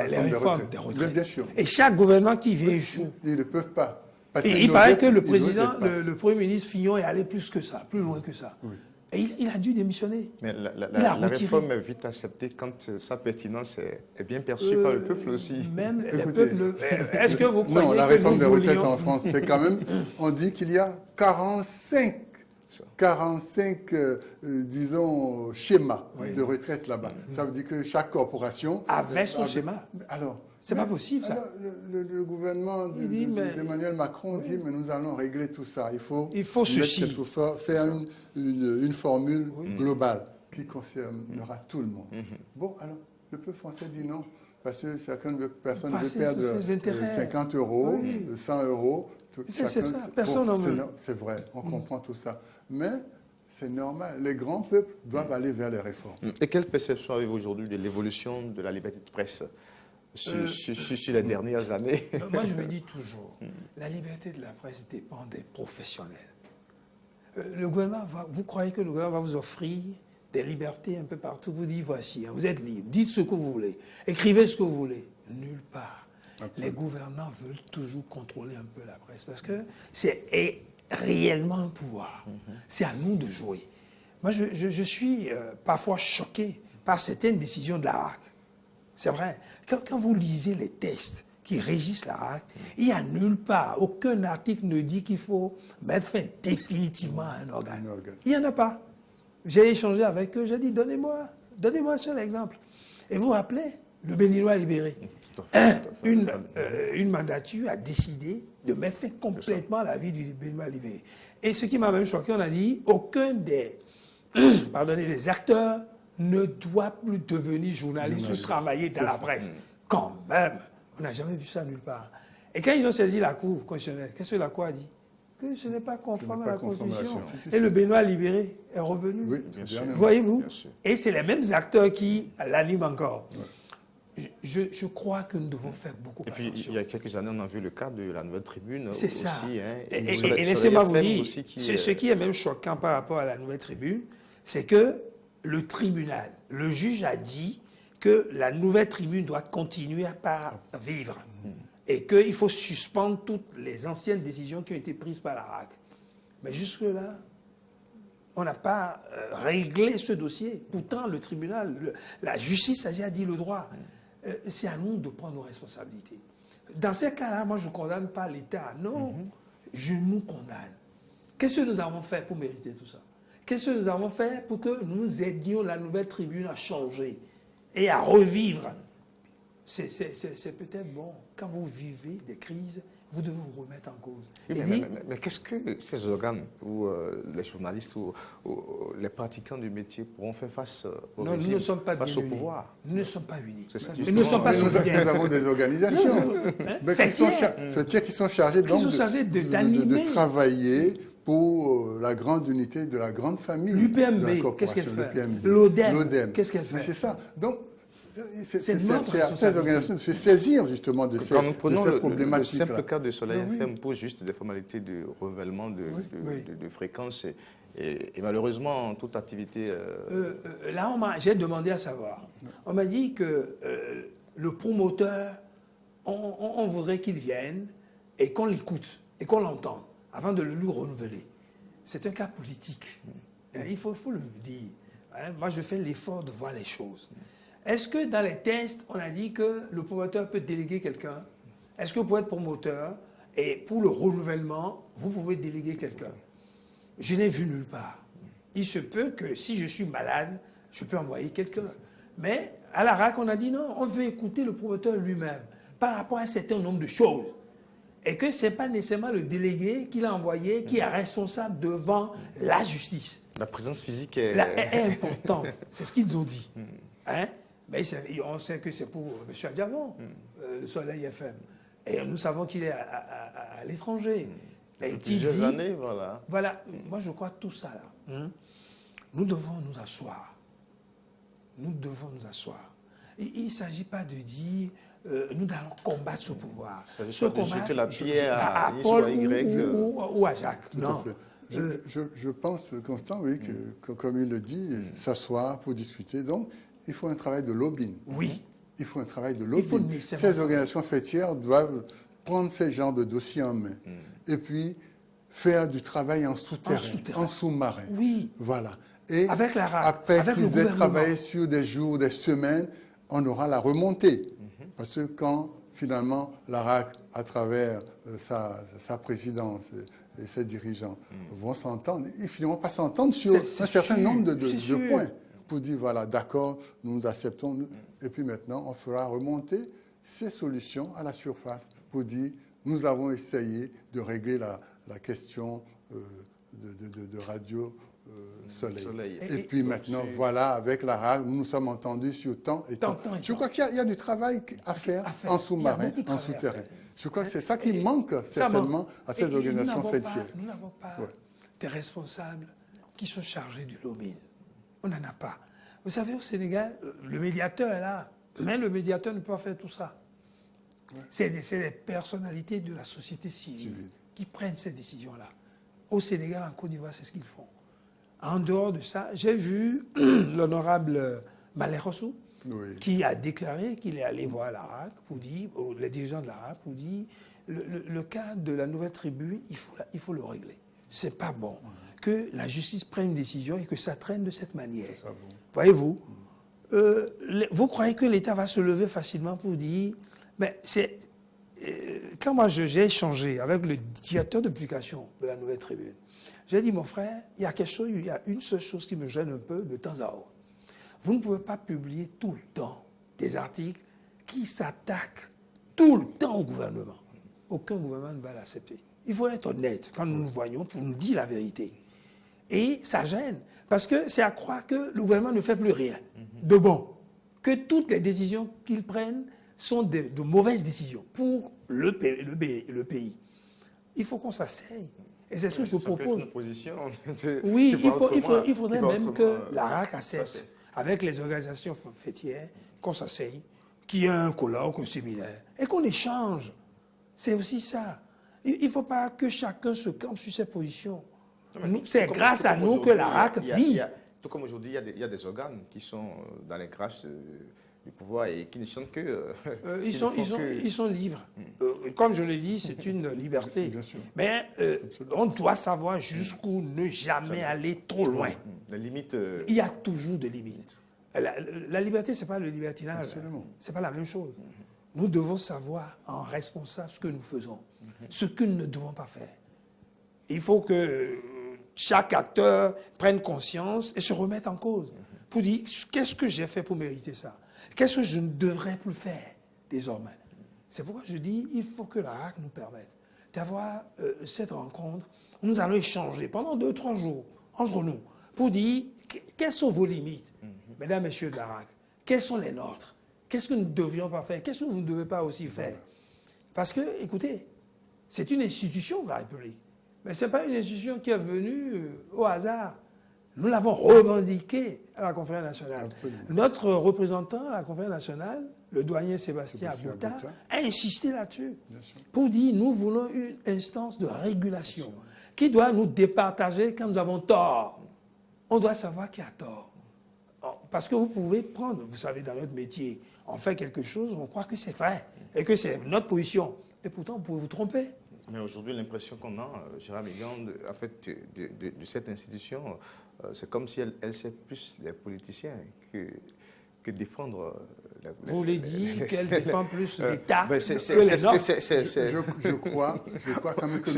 les réformes des retraites. Bien sûr. Et chaque gouvernement qui vient échoue. Ils ne peuvent pas. Et il paraît que le président, le Premier ministre Fillon est allé plus que ça, plus loin que ça. Oui. Et il a dû démissionner. Mais la réforme est vite acceptée quand sa pertinence est bien perçue par le peuple aussi. Même les peuples... Est-ce que vous croyez non, la réforme des retraites en France, c'est quand même... On dit qu'il y a 45 disons, schémas de retraite là-bas. Ça veut dire que chaque corporation... Avait son schéma. Alors... C'est pas possible, ça. Alors, le gouvernement d'Emmanuel Macron dit, mais nous allons régler tout ça. Il faut faire une formule globale qui concernera tout le monde. Bon, alors, le peuple français dit non. Parce que certaines personnes veulent perdre 50 euros, 100 euros. C'est ça, personne n'en veut. C'est vrai, on comprend tout ça. Mais c'est normal, les grands peuples doivent aller vers les réformes. Et quelle perception avez-vous aujourd'hui de l'évolution de la liberté de presse sur les dernières années? Moi, je me dis toujours, la liberté de la presse dépend des professionnels. Le gouvernement vous croyez que le gouvernement va vous offrir des libertés un peu partout? Vous dites, voici, vous êtes libre, dites ce que vous voulez, écrivez ce que vous voulez. Nulle part. Absolument. Les gouvernants veulent toujours contrôler un peu la presse parce que c'est réellement un pouvoir. C'est à nous de jouer. Moi, je suis parfois choqué par certaines décisions de la RAC. C'est vrai. Quand vous lisez les textes qui régissent la RAC, il n'y a nulle part, aucun article ne dit qu'il faut mettre fin définitivement à un organe. Il n'y en a pas. J'ai échangé avec eux, j'ai dit, donnez-moi un seul exemple. Et vous vous rappelez, le Béninois libéré. Une mandature a décidé de mettre fin complètement à la vie du Béninois libéré. Et ce qui m'a même choqué, on a dit, aucun des acteurs ne doit plus devenir journaliste ou travailler dans la presse. Quand même, on n'a jamais vu ça nulle part. Et quand ils ont saisi la Cour constitutionnelle, qu'est-ce que la Cour a dit? Que ce n'est pas conforme à la Constitution. Et le Béninois libéré est revenu. Oui, bien sûr. Voyez-vous? Et c'est les mêmes acteurs qui l'animent encore. Ouais. Je crois que nous devons faire beaucoup attention. Et puis, il y a quelques années, on a vu le cas de la Nouvelle Tribune. C'est ça. Hein, et laissez-moi vous dire, ce qui est même choquant par rapport à la Nouvelle Tribune, c'est que le tribunal, le juge a dit que la Nouvelle Tribune doit continuer à vivre et qu'il faut suspendre toutes les anciennes décisions qui ont été prises par la RAC. Mais jusque-là, on n'a pas réglé ce dossier. Pourtant, le tribunal, la justice a dit le droit. C'est à nous de prendre nos responsabilités. Dans ces cas-là, moi, je ne condamne pas l'État. Non, je nous condamne. Qu'est-ce que nous avons fait pour mériter tout ça? Qu'est-ce que nous avons fait pour que nous aidions la Nouvelle Tribune à changer et à revivre? C'est peut-être bon. Quand vous vivez des crises, vous devez vous remettre en cause. Oui, Et mais qu'est-ce que ces organes ou les journalistes ou les pratiquants du métier pourront faire face au non, régime, nous ne sommes pas face bien au unis. pouvoir? Nous ne sommes pas unis. C'est ça, Et nous ne sommes pas Mais solidaires. nous avons des organisations Fêtières. qui sont chargées, donc, sont chargées d'animer. de travailler pour la grande unité de la grande famille. L'UPMB, qu'est-ce qu'elle fait? L'ODEM, qu'est-ce qu'elle fait? Mais c'est ça. Donc, c'est notre à ces organisations de se saisir justement de Quand nous prenons ces le problématiques-là. simple cas de Soleil Oui. FM pose juste des formalités de renouvellement de fréquences et malheureusement toute activité... Là, j'ai demandé à savoir. On m'a dit que le promoteur, on voudrait qu'il vienne et qu'on l'écoute et qu'on l'entende avant de le lui renouveler. C'est un cas politique. Il faut le dire. Moi, je fais l'effort de voir les choses. Est-ce que dans les tests, on a dit que le promoteur peut déléguer quelqu'un? Est-ce que pour être promoteur et pour le renouvellement, vous pouvez déléguer quelqu'un? Je n'ai vu nulle part. Il se peut que si je suis malade, je peux envoyer quelqu'un. Mais à la RAC, on a dit non, on veut écouter le promoteur lui-même par rapport à un certain nombre de choses. Et que ce n'est pas nécessairement le délégué qu'il a envoyé qui est responsable devant la justice. La présence physique est importante. C'est ce qu'ils nous ont dit. Hein? Mais on sait que c'est pour M. Adjavon, le Soleil FM. Et nous savons qu'il est à l'étranger. Plusieurs années, voilà. Voilà, moi je crois tout ça là. Nous devons nous asseoir. Nous devons nous asseoir. Et il ne s'agit pas de dire nous allons combattre ce pouvoir. Ce combat, de jeter la pierre à Paul ou à Jacques. Tout Non. à fait. Je pense, Constant, oui, que comme il le dit, s'asseoir pour discuter. Donc, il faut un travail de lobbying. Oui. Il faut un travail de lobbying. Ces organisations fêtières doivent prendre ces genres de dossiers en main. Et puis, faire du travail en souterrain, en sous-marin. Oui. Voilà. Et avec la RAC, après avec qu'ils aient travaillé sur des jours, des semaines, on aura la remontée. Parce que quand, finalement, la RAC, à travers sa présidence et ses dirigeants, vont s'entendre, ils finiront par s'entendre sur un certain nombre de points. Pour dire, voilà, d'accord, nous acceptons. Et puis maintenant, on fera remonter ces solutions à la surface pour dire, nous avons essayé de régler la question de Radio Soleil. Et puis maintenant, voilà, avec la RAC, nous nous sommes entendus sur temps et temps. Je crois qu'il y a du travail à faire en sous-marin, en souterrain. Je crois que c'est ça qui manque certainement à ces organisations fêtières. Nous n'avons pas des responsables qui sont chargés du lobbying. On n'en a pas. Vous savez, au Sénégal, le médiateur est là, mais le médiateur ne peut pas faire tout ça. C'est des personnalités de la société civile qui prennent ces décisions-là. Au Sénégal, en Côte d'Ivoire, c'est ce qu'ils font. En dehors de ça, j'ai vu l'honorable Malé Rossou qui a déclaré qu'il est allé voir la RAC pour dire, les dirigeants de la RAC pour dire, le cas de la nouvelle tribune, il faut le régler. C'est pas bon que la justice prenne une décision et que ça traîne de cette manière. Voyez-vous, vous croyez que l'État va se lever facilement pour dire, mais c'est... quand moi j'ai échangé avec le directeur de publication de la Nouvelle Tribune, j'ai dit, mon frère, il y a une seule chose qui me gêne un peu de temps à autre. Vous ne pouvez pas publier tout le temps des articles qui s'attaquent tout le temps au gouvernement. Aucun gouvernement ne va l'accepter. Il faut être honnête quand nous nous voyons pour nous dire la vérité. Et ça gêne, parce que c'est à croire que le gouvernement ne fait plus rien de bon, que toutes les décisions qu'ils prennent sont de mauvaises décisions pour le pays. Il faut qu'on s'asseye. Et c'est ce que je propose. Oui, il faudrait même que la RAC accepte, avec les organisations fêtières, qu'on s'asseye, qu'il y ait un colloque, un séminaire, et qu'on échange. C'est aussi ça. Il ne faut pas que chacun se campe sur ses positions. C'est grâce à nous que la RAC vit. Tout comme aujourd'hui, il y a des organes qui sont dans les grâces du pouvoir et qui ne sont que... ils sont libres. Comme je l'ai dit, c'est une liberté. Bien sûr. Mais on doit savoir jusqu'où ne jamais aller trop loin. La limite... Il y a toujours des limites. La liberté, ce n'est pas le libertinage. Ce n'est pas la même chose. Nous devons savoir en responsable ce que nous faisons, ce que nous ne devons pas faire. Il faut que chaque acteur prenne conscience et se remette en cause pour dire qu'est-ce que j'ai fait pour mériter ça? Qu'est-ce que je ne devrais plus faire désormais? C'est pourquoi je dis il faut que la RAC nous permette d'avoir cette rencontre où nous allons échanger pendant 2-3 jours entre nous pour dire quelles sont vos limites, mesdames, messieurs de la RAC, quelles sont les nôtres, qu'est-ce que nous ne devrions pas faire, qu'est-ce que vous ne devez pas aussi faire. Parce que, écoutez, c'est une institution de la République, mais ce n'est pas une institution qui est venue au hasard. Nous l'avons revendiqué à la Conférence nationale. Absolument. Notre représentant à la Conférence nationale, le doyen Sébastien Abouta, a insisté là-dessus pour dire nous voulons une instance de régulation qui doit nous départager quand nous avons tort. On doit savoir qui a tort. Parce que vous pouvez prendre, vous savez, dans notre métier, on fait quelque chose, on croit que c'est vrai et que c'est notre position. Et pourtant, vous pouvez vous tromper. Mais aujourd'hui, l'impression qu'on a, Gérard Migand, en fait, de cette institution, c'est comme si elle sait plus les politiciens que défendre... Vous voulez dire qu'elle défend plus l'État que les autres? Je crois quand même que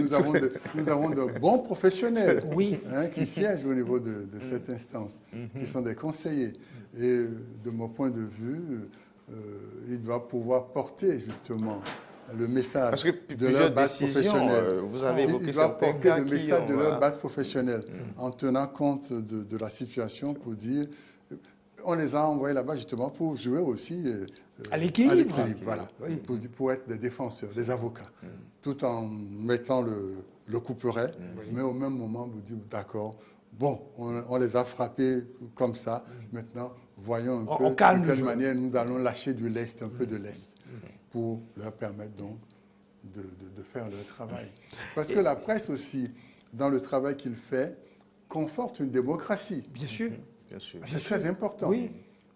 nous avons de bons professionnels qui siègent au niveau de cette instance, qui sont des conseillers. Et de mon point de vue, ils doivent pouvoir porter justement le message de leur base professionnelle. Vous avez évoqué ils doivent porter le message de leur base base professionnelle en tenant compte de la situation pour dire... On les a envoyés là-bas justement pour jouer aussi à l'équilibre. Voilà, pour être des défenseurs, des avocats, tout en mettant le couperet, mais au même moment, vous dites d'accord, bon, on les a frappés comme ça, maintenant, voyons un peu de quelle manière nous allons lâcher du lest, un peu de lest, pour leur permettre donc de faire leur travail. Parce que la presse aussi, dans le travail qu'il fait, conforte une démocratie. Bien sûr. C'est très important. Oui.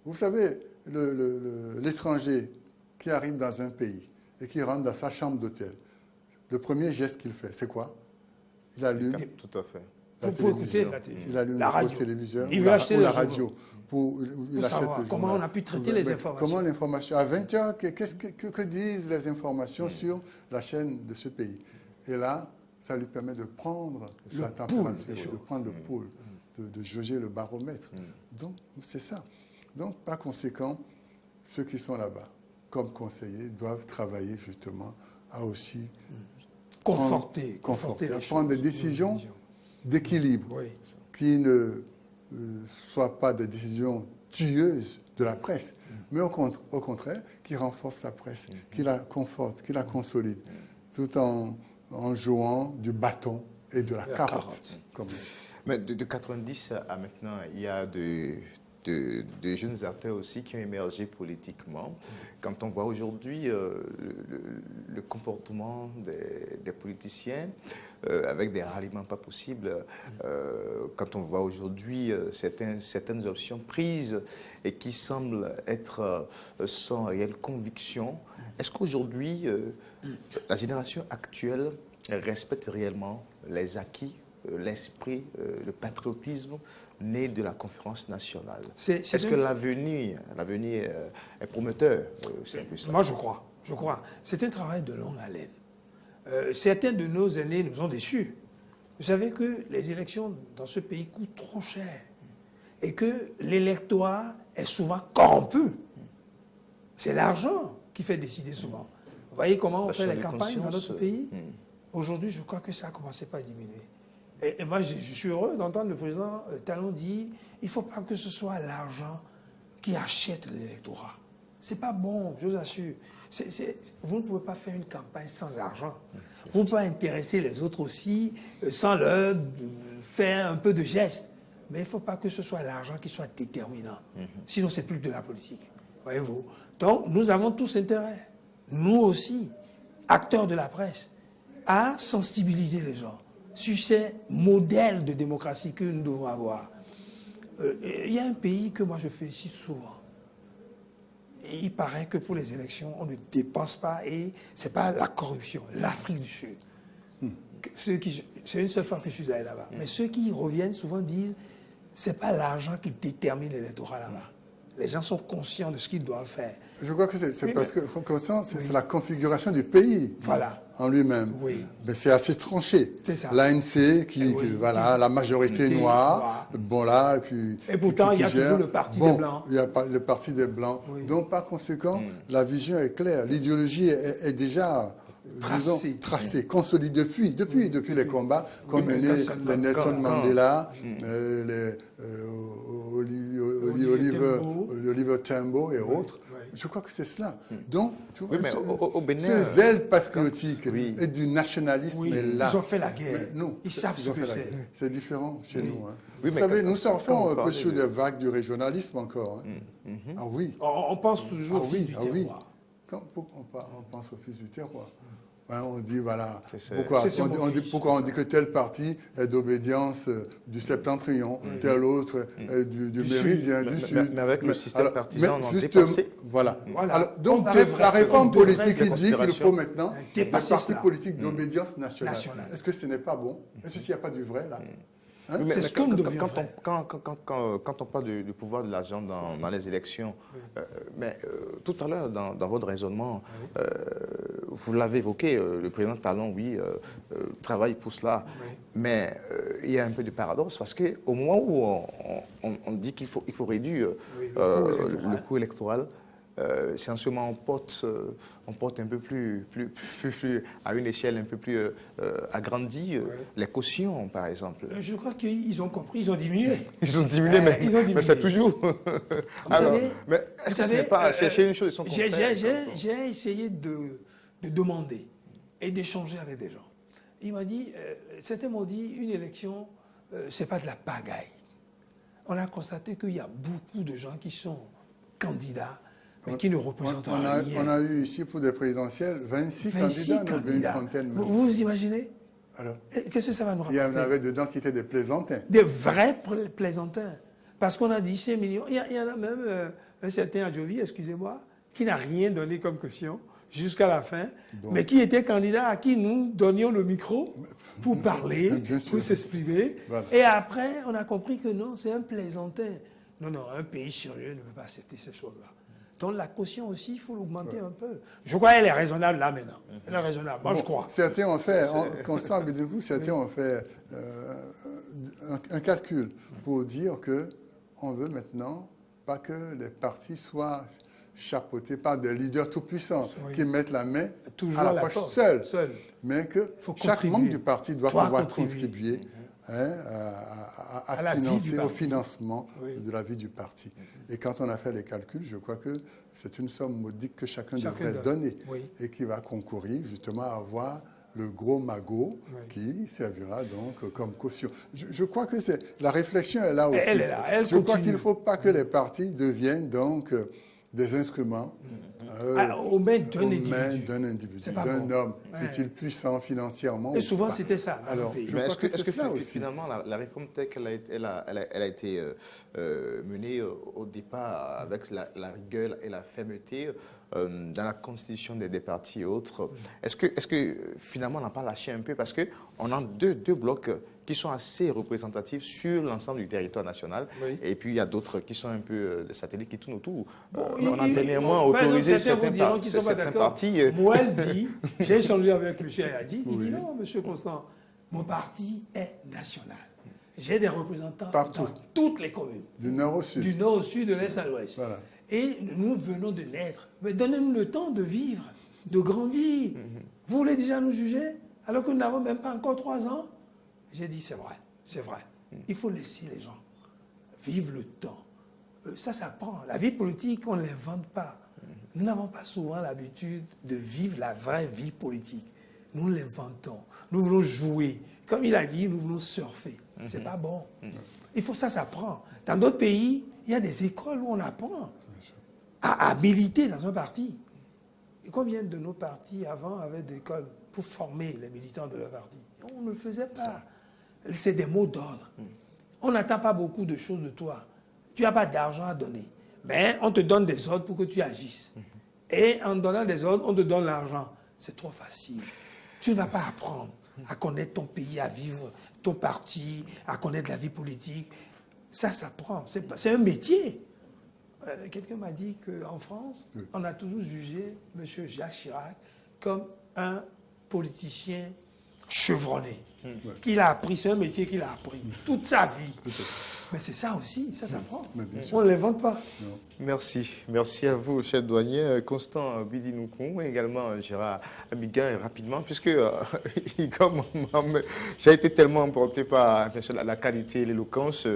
Vous savez, l'étranger qui arrive dans un pays et qui rentre dans sa chambre d'hôtel, le premier geste qu'il fait, c'est quoi? Il allume Tout à fait. la télévision. Il allume le poste téléviseur ou la radio. Pour savoir comment on a pu traiter les informations. Comment l'information, à 20 heures, que disent les informations sur la chaîne de ce pays? Et là, ça lui permet de prendre la température, de prendre le pouls, de jauger le baromètre. Donc, c'est ça. Donc, par conséquent, ceux qui sont là-bas, comme conseillers, doivent travailler justement à aussi conforter prendre des décisions d'équilibre, qui ne soient pas des décisions tueuses de la presse, mais au contraire, qui renforcent la presse, qui la confortent, qui la consolident, tout en jouant du bâton et de la carotte. Mais de 90 à maintenant, il y a de jeunes acteurs aussi qui ont émergé politiquement. Quand on voit aujourd'hui le comportement des politiciens, avec des ralliements pas possibles, quand on voit aujourd'hui certaines options prises et qui semblent être sans réelle conviction, est-ce qu'aujourd'hui, la génération actuelle respecte réellement les acquis, l'esprit, le patriotisme né de la conférence nationale? Est-ce que l'avenir est prometteur? Moi, je crois. C'est un travail de longue haleine. Certains de nos aînés nous ont déçus. Vous savez que les élections dans ce pays coûtent trop cher et que l'électorat est souvent corrompu. C'est l'argent qui fait décider souvent. Vous voyez comment on fait les campagnes dans notre pays? Aujourd'hui, je crois que ça a commencé par diminuer. Et moi, je suis heureux d'entendre le président Talon dire il ne faut pas que ce soit l'argent qui achète l'électorat. Ce n'est pas bon, je vous assure. Vous ne pouvez pas faire une campagne sans argent. Vous ne pouvez pas intéresser les autres aussi sans leur faire un peu de gestes. Mais il ne faut pas que ce soit l'argent qui soit déterminant. Sinon, c'est plus de la politique. Voyez-vous. Donc, nous avons tous intérêt, nous aussi, acteurs de la presse, à sensibiliser les gens sur ces modèles de démocratie que nous devons avoir. Il y a un pays que moi je félicite souvent. Et il paraît que pour les élections, on ne dépense pas et ce n'est pas la corruption. L'Afrique du Sud. C'est une seule fois que je suis allé là-bas. Mais ceux qui reviennent souvent disent ce n'est pas l'argent qui détermine l'électorat là-bas. Les gens sont conscients de ce qu'ils doivent faire. Je crois que c'est parce que c'est la configuration du pays en lui-même. Oui. Mais c'est assez tranché. C'est ça. L'ANC la majorité noire, bon là, et pourtant, il y a toujours le parti des Blancs. Il y a le parti des Blancs. Oui. Donc, par conséquent, la vision est claire. L'idéologie est déjà tracé, consolidé depuis les combats qu'ont menés les Nelson Mandela, les Oliver Tambo et autres. Je crois que c'est cela. Donc, au Bénin, ce zèle patriotique et du nationalisme est là. Ils ont fait la guerre. Non, ils savent ce que c'est. C'est différent chez nous. Hein. Oui, vous savez, nous surfons un peu sur des vagues du régionalisme encore. Hein. Ah oui. On pense toujours au fils du terroir. On pense au fils du terroir. Hein, on dit, voilà, pourquoi on dit que tel parti est d'obédience du septentrion, tel autre est du méridien, du sud. Mais avec le système partisan, on a dépassé. Voilà. Alors, donc, la réforme politique, il dit qu'il faut maintenant des partis politiques d'obédience nationale. Est-ce que ce n'est pas bon? Est-ce qu'il n'y a pas du vrai, là? Hein? C'est ce qu'on devient vrai. Quand on parle du pouvoir de l'argent dans les élections, tout à l'heure, dans votre raisonnement, vous l'avez évoqué, le président Talon, travaille pour cela. Mais il y a un peu de paradoxe parce qu'au moment où on dit qu'il faut réduire le coût électoral, c'est en ce moment on porte un peu plus à une échelle un peu plus agrandie les cautions, par exemple. Je crois qu'ils ont compris, ils ont diminué. Ils ont diminué, mais c'est toujours. Mais est-ce que ce n'est pas chercher une chose, ils sont j'ai essayé de demander et d'échanger avec des gens. Il m'a dit, certains m'ont dit, une élection, c'est pas de la pagaille. On a constaté qu'il y a beaucoup de gens qui sont candidats, mais qui ne représentent rien. On a eu ici pour des présidentielles 26 candidats, une trentaine. Vous imaginez? Alors, qu'est-ce que ça va nous rapporter? Il y en avait dedans qui étaient des plaisantins. Des vrais plaisantins. Parce qu'on a dit 5 millions. Il y en a même un certain Adjovi, excusez-moi, qui n'a rien donné comme caution jusqu'à la fin, mais qui était candidat à qui nous donnions le micro pour parler, pour s'exprimer. Voilà. Et après, on a compris que non, c'est un plaisantin. Non, un pays sérieux ne peut pas accepter ces choses-là. Donc la caution aussi, il faut l'augmenter un peu. Je crois qu'elle est raisonnable là maintenant. Elle est raisonnable, moi je crois. Certains ont fait, Constant Bédécou, certains ont fait un calcul pour dire qu'on veut maintenant pas que les partis soient chapeautés par des leaders tout-puissants qui mettent la main à la poche seul. Mais que chaque membre du parti doit pouvoir contribuer à financer, au financement de la vie du parti. Et quand on a fait les calculs, je crois que c'est une somme modique que chacun devrait donner et qui va concourir justement à avoir le gros magot qui servira donc comme caution. Je crois que la réflexion est là aussi. Elle est là, je crois qu'il ne faut pas que les partis deviennent donc des instruments aux mains d'un individu, d'un homme, fut-il puissant financièrement. Et souvent, c'était ça. Alors, est-ce que finalement, la réforme telle qu'elle a été menée au départ avec la rigueur et la fermeté dans la constitution des partis et autres, est-ce que finalement, on n'a pas lâché un peu? Parce qu'on a deux blocs qui sont assez représentatifs sur l'ensemble du territoire national. Et puis, il y a d'autres qui sont un peu des satellites qui tournent autour. On a dernièrement autorisé certains partis. Moi, elle dit, j'ai échangé avec M. Ayadi, il dit non, M. Constant, mon parti est national. J'ai des représentants partout, dans toutes les communes. Du nord au sud. Du nord au sud, de l'est à l'ouest. Voilà. Et nous venons de naître. Mais donnez-nous le temps de vivre, de grandir. Vous voulez déjà nous juger alors que nous n'avons même pas encore 3 ans? J'ai dit, c'est vrai. Il faut laisser les gens vivre le temps. Ça prend. La vie politique, on ne l'invente pas. Nous n'avons pas souvent l'habitude de vivre la vraie vie politique. Nous l'inventons. Nous voulons jouer. Comme il a dit, nous voulons surfer. C'est pas bon. Il faut ça prend. Dans d'autres pays, il y a des écoles où on apprend à militer dans un parti. Et combien de nos partis avant avaient des écoles pour former les militants de leur parti? On ne le faisait pas. C'est des mots d'ordre. On n'attend pas beaucoup de choses de toi. Tu n'as pas d'argent à donner. Mais on te donne des ordres pour que tu agisses. Et en donnant des ordres, on te donne l'argent. C'est trop facile. Tu ne vas pas apprendre à connaître ton pays, à vivre ton parti, à connaître la vie politique. Ça prend. C'est un métier. Quelqu'un m'a dit qu'en France, on a toujours jugé M. Jacques Chirac comme un politicien chevronné. Qu'il a appris, c'est un métier qu'il a appris toute sa vie. Mais c'est ça aussi, ça s'apprend. Mais bien sûr. On ne l'invente pas. Merci. Merci à vous, chef douanier Constant Bidinoukou, et également Gérard Amigan, rapidement, puisque comme j'ai été tellement emporté par la qualité et l'éloquence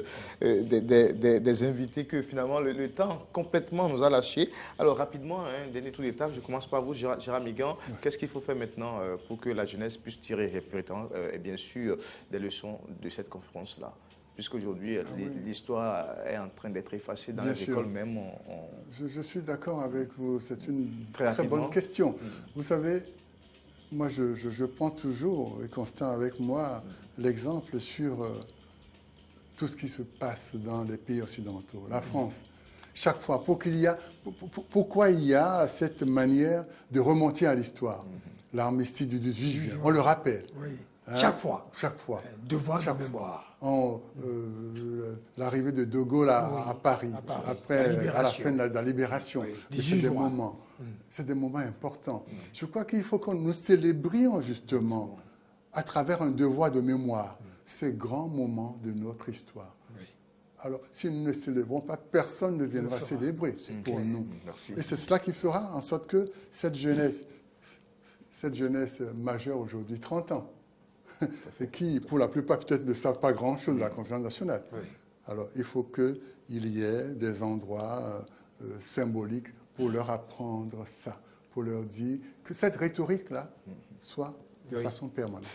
des invités que finalement le temps complètement nous a lâchés. Alors rapidement, un dernier tour d'étape, je commence par vous, Gérard Amigan. Qu'est-ce qu'il faut faire maintenant pour que la jeunesse puisse tirer et bien sûr des leçons de cette conférence-là? Puisqu'aujourd'hui, l'histoire est en train d'être effacée dans les écoles même. Je suis d'accord avec vous. C'est une très rapidement. bonne question. Vous savez, moi, je prends toujours, et Constant avec moi, l'exemple sur tout ce qui se passe dans les pays occidentaux. La France, chaque fois, pourquoi il y a cette manière de remonter à l'histoire? L'armistice du 18 juillet, on le rappelle. Oui. Hein? Chaque fois. Chaque fois. Devoir de mémoire. L'arrivée de De Gaulle à Paris, après à la fin de la libération. C'est des moments. C'est des moments importants. Je crois qu'il faut que nous célébrions justement, à travers un devoir de mémoire, ces grands moments de notre histoire. Alors, si nous ne célébrons pas, personne ne viendra célébrer pour nous. Merci. Et c'est cela qui fera en sorte que cette jeunesse majeure aujourd'hui, 30 ans, et qui, pour la plupart, peut-être ne savent pas grand-chose de la conférence nationale. Oui. Alors, il faut qu'il y ait des endroits symboliques pour leur apprendre ça, pour leur dire que cette rhétorique-là soit de façon permanente.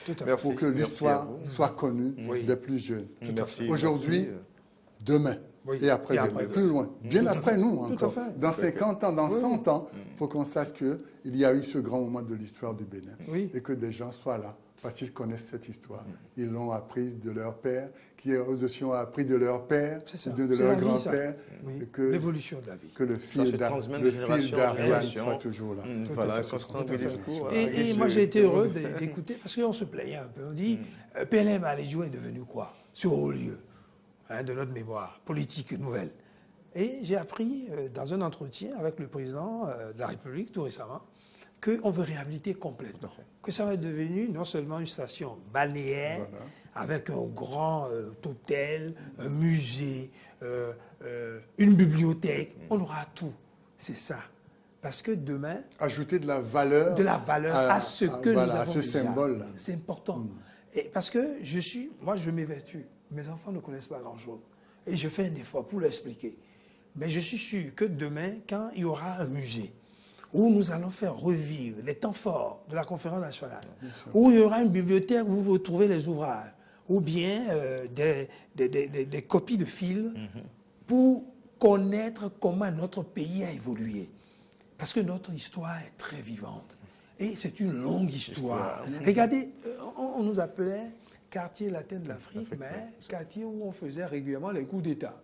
Pour que l'histoire soit connue des plus jeunes. Aujourd'hui, demain. Et après-demain, plus loin, bien après nous encore. Dans 50 ans, dans 100 ans, il faut qu'on sache qu'il y a eu ce grand moment de l'histoire du Bénin et que des gens soient là parce qu'ils connaissent cette histoire. Ils l'ont apprise de leur père, qui eux aussi ont appris de leur père, de leur grand-père. L'évolution de la vie. Que le fil d'Ariane soit toujours là. Voilà, Constant Bidinoukou. Et moi, j'ai été heureux d'écouter parce qu'on se plaignait un peu. On dit, PLM Alédio est devenu quoi? Ce haut lieu de notre mémoire politique nouvelle. Et j'ai appris dans un entretien avec le président de la République tout récemment qu'on veut réhabiliter complètement. Que ça va être devenu non seulement une station balnéaire avec un grand hôtel, un musée, une bibliothèque. On aura tout. C'est ça. Parce que demain... Ajouter de la valeur à ce que nous avons ce symbole. C'est important. Et parce que moi, je m'évertue. Mes enfants ne connaissent pas grand-chose. Et je fais un effort pour leur expliquer. Mais je suis sûr que demain, quand il y aura un musée, où nous allons faire revivre les temps forts de la conférence nationale, où il y aura une bibliothèque où vous retrouvez les ouvrages, ou bien des copies de films, pour connaître comment notre pays a évolué. Parce que notre histoire est très vivante. Et c'est une longue histoire. Regardez, on nous appelait quartier latin de l'Afrique, mais quartier où on faisait régulièrement les coups d'État.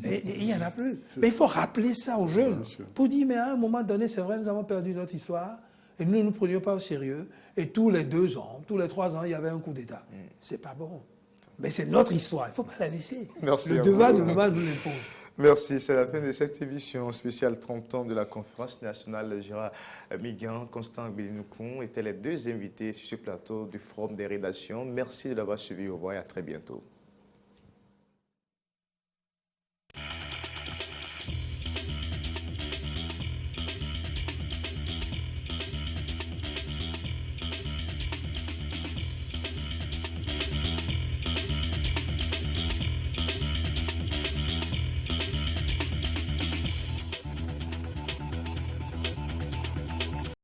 Et il n'y en a plus. Mais il faut rappeler ça aux jeunes pour dire, mais à un moment donné, c'est vrai, nous avons perdu notre histoire et nous ne nous prenions pas au sérieux. Et tous les 2 ans, tous les 3 ans, il y avait un coup d'État. C'est pas bon. Mais c'est notre histoire, il ne faut pas la laisser. Merci le devoir de mémoire nous l'impose. Merci, c'est la fin de cette émission spéciale 30 ans de la conférence nationale. Gérard Amigan, Constant Bidinoukou étaient les 2 invités sur ce plateau du Forum des rédactions. Merci de l'avoir suivi. Au revoir et à très bientôt.